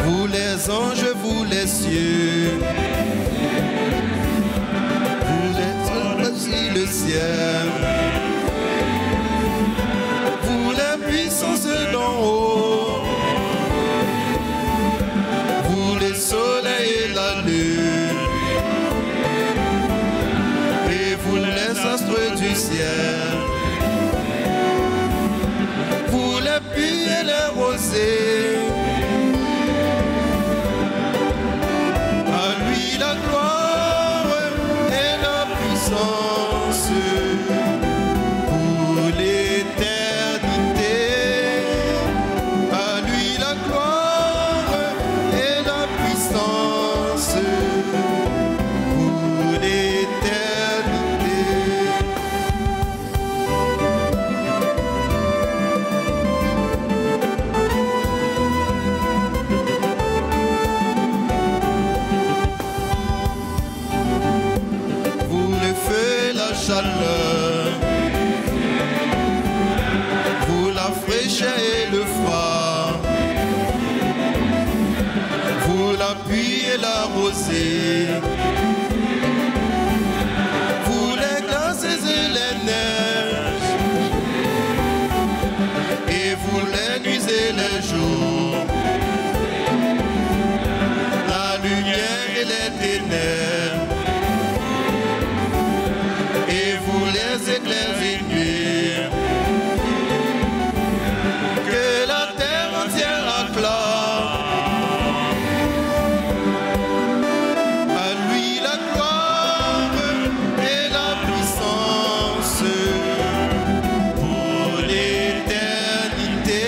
Vous les anges, vous les cieux, vous êtes aussi le ciel, vous les puissances d'en haut, vous les soleils et la lune, et vous les astres du ciel, vous les puits et les rosées. À lui la gloire et la puissance pour l'éternité. À lui la gloire et la puissance pour l'éternité. Vous le feu, la chaleur, vous la fraîcheur et le froid, vous la pluie et la rosée, vous les glaces et les neiges, et vous les nuits et les jours, la lumière et les ténèbres, et vous les éclairs et nuits, que la terre entière acclame. À lui la gloire et la puissance pour l'éternité.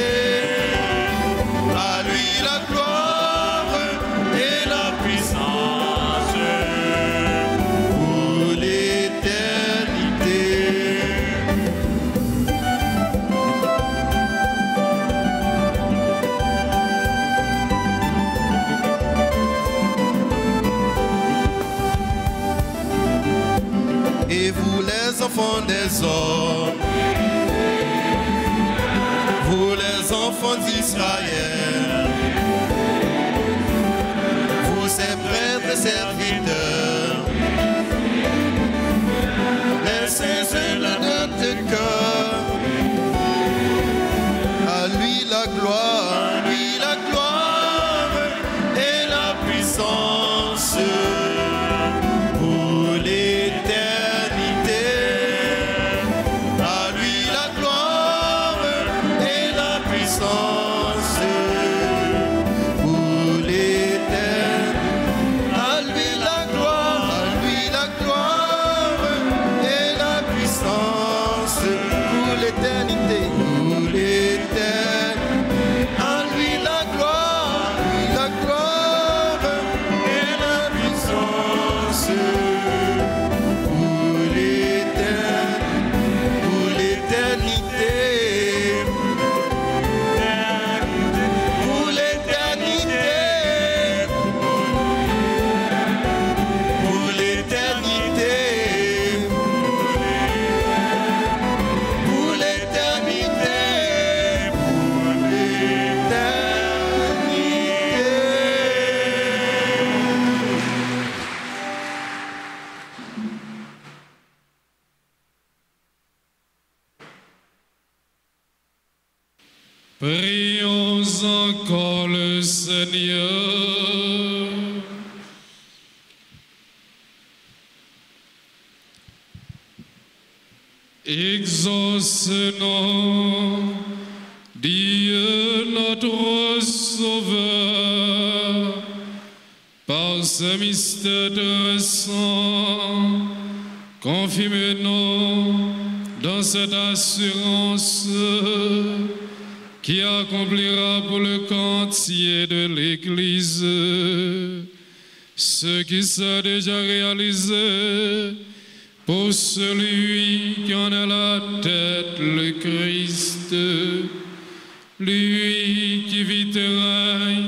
À lui la gloire et la puissance pour l'éternité. Et vous les enfants des hommes, vous les enfants d'Israël, vous ces prêtres serviteurs, les saints et de cœur, à lui la gloire et la puissance pour l'éternité. À lui la gloire et la puissance pour l'éternité. À lui la gloire et la puissance pour l'éternité. Pour l'éternité. À lui la gloire et la puissance pour l'éternité. Pour l'éternité. Pour l'éternité. Pour l'éternité. Pour l'éternité. Pour Prions encore le Seigneur. Exauce-nous, Dieu notre Sauveur, par ce mystère de sang, confirme-nous dans cette assurance qui accomplira pour le entier de l'Église ce qui s'est déjà réalisé pour celui qui en a la tête, le Christ, lui qui vit et règne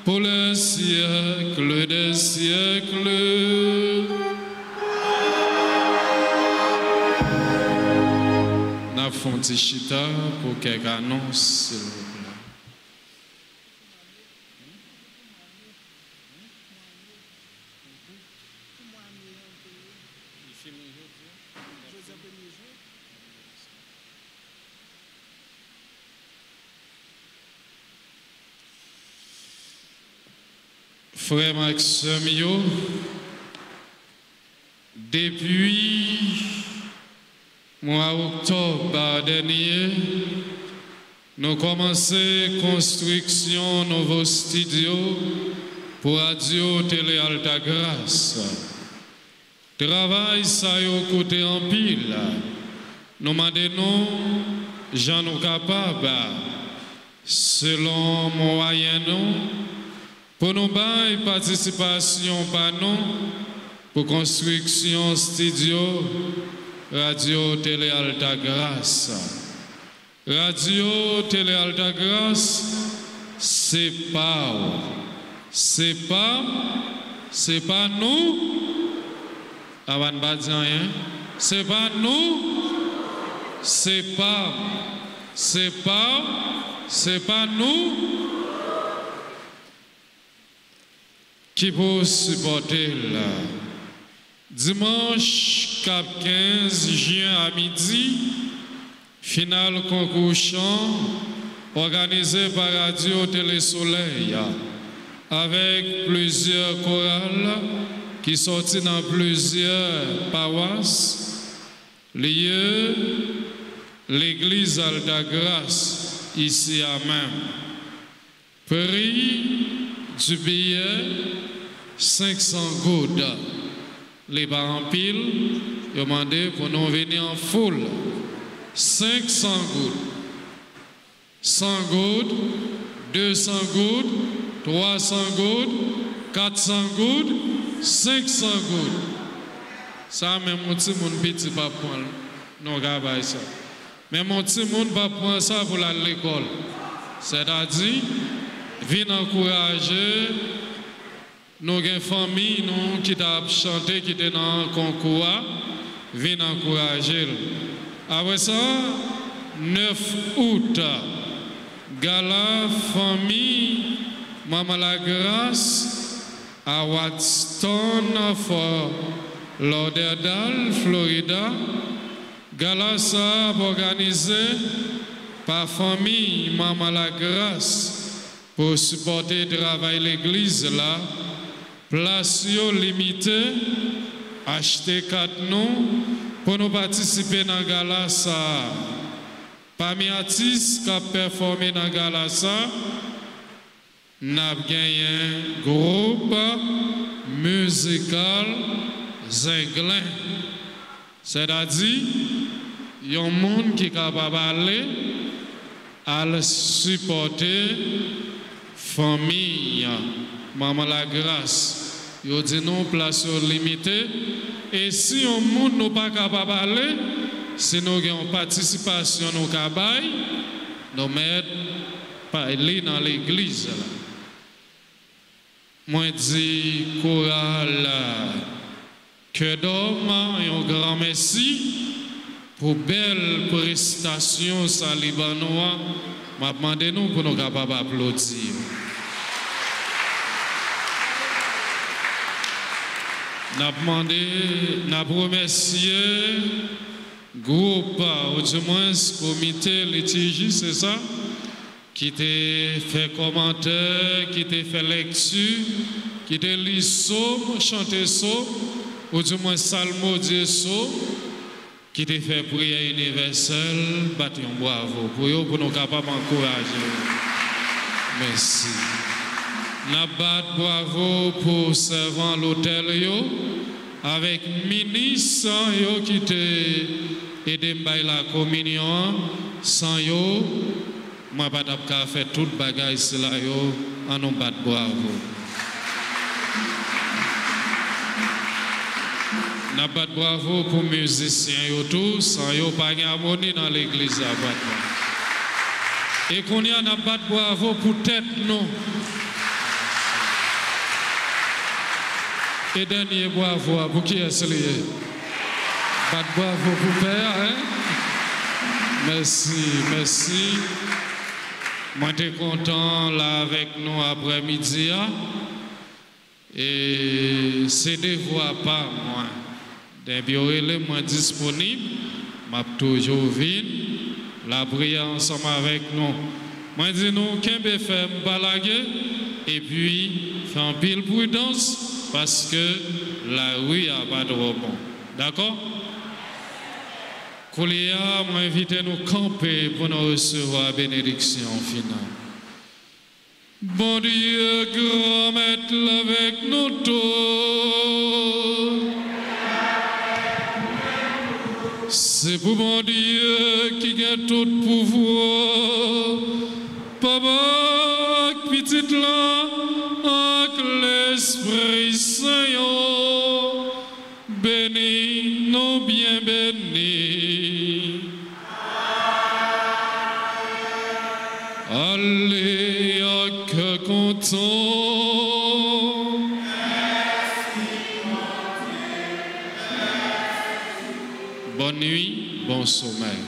pour les siècles des siècles. n'a fait un petit chita pour quelques annonces, s'il vous plaît. Frère Maxime, depuis mois d'octobre dernier, nous commençons la construction de nouveau studio pour Radio Télé Alta Grace. Travail ça y côté en pile. Nous demandons, j'en nous capables, selon moyen nous, pour nous bailler participation par nous pour construction studio Radio Télé Alta Grace. Radio Télé Alta Grace, c'est pas nous. Avant de dire rien, c'est pas nous. C'est pas nous. Qui peut supporter là. Dimanche 15 juin à midi, finale concours chant organisé par Radio Télé Soleil avec plusieurs chorales qui sortent dans plusieurs paroisses liées l'église Alta Grace ici à même. Prix du billet 500 gouttes. Les parents pile, ils ont demandé pour nous venir en foule. 500 gouttes. 100 gouttes, 200 gouttes, 300 gouttes, 400 gouttes, 500 gouttes. Ça, même mon petit monde petit pas prendre. Non, gars, ça. Mais mon petit monde pas prendre ça pour aller à l'école. C'est-à-dire, viens encourager nos familles nous qui t'a chanté qui étaient dans le concours, viens encourager. Après ça, 9 août, gala famille Maman la Grâce à Watson, Fort Lauderdale, Florida. Gala ça organisé par famille Maman la Grâce pour supporter le travail de l'église là. Place limitée, acheter 4 noms pour nous participer dans le gala ça. Parmi les artistes qui ont performé dans le gala ça, nous avons gagné un groupe musical zinglin. C'est-à-dire, il y a un monde qui est capable d'aller à supporter famille, Maman la Grâce. Il dit non, place limitée. Et si un monde n'est pas capable d'aller, si nous avons une participation au cabaye, nous mettons pas aller dans l'église. Moi, dis chorale que d'homme et un grand merci pour belle prestation sa Libanois. M'a demandé nous pour nous capables d'applaudir. N'a demandé, n'a remercié groupe ou du moins comité liturgie, c'est ça, qui t'a fait commentaire, qui t'a fait lecture, qui t'a lu psaume, chanté psaume, ou du moins psalmodier psaume, qui t'a fait prière universelle, battons bravo pour eux, pour nous capables d'encourager. Merci. N'a bat bravo pour servant l'hôtel avec ministre yo qui t'a aidé à la communion, sans yo, moi pas d'abord faire toute bagaille cela yo, en nous bat bravo. N'a bat bravo pour musiciens yo tous, sans yo pas harmonie dans l'église à battre. Et qu'on y a n'a bat bravo pour tête non. Et dernier bravo pour qui est-ce lié? Pas de bravo pour père, hein? Merci. Moi, je suis content là avec nous après-midi. Et c'est des fois pas moi. D'un bureau, moi disponible. Je toujours venu. La prière ensemble avec nous. Moi, je dis nous, qu'un peut faire balaguer et puis faire un pile prudence parce que la rue a pas de rebond. D'accord? Koulia m'a invité nous camper pour nous recevoir la bénédiction finale. Bon Dieu, grand maître avec nous tous. C'est pour mon Dieu qui a tout pouvoir. Papa, petit là, avec l'Esprit Saint, bénis, nous bien bénis. Allez, à que content. Bonne nuit, bon sommeil.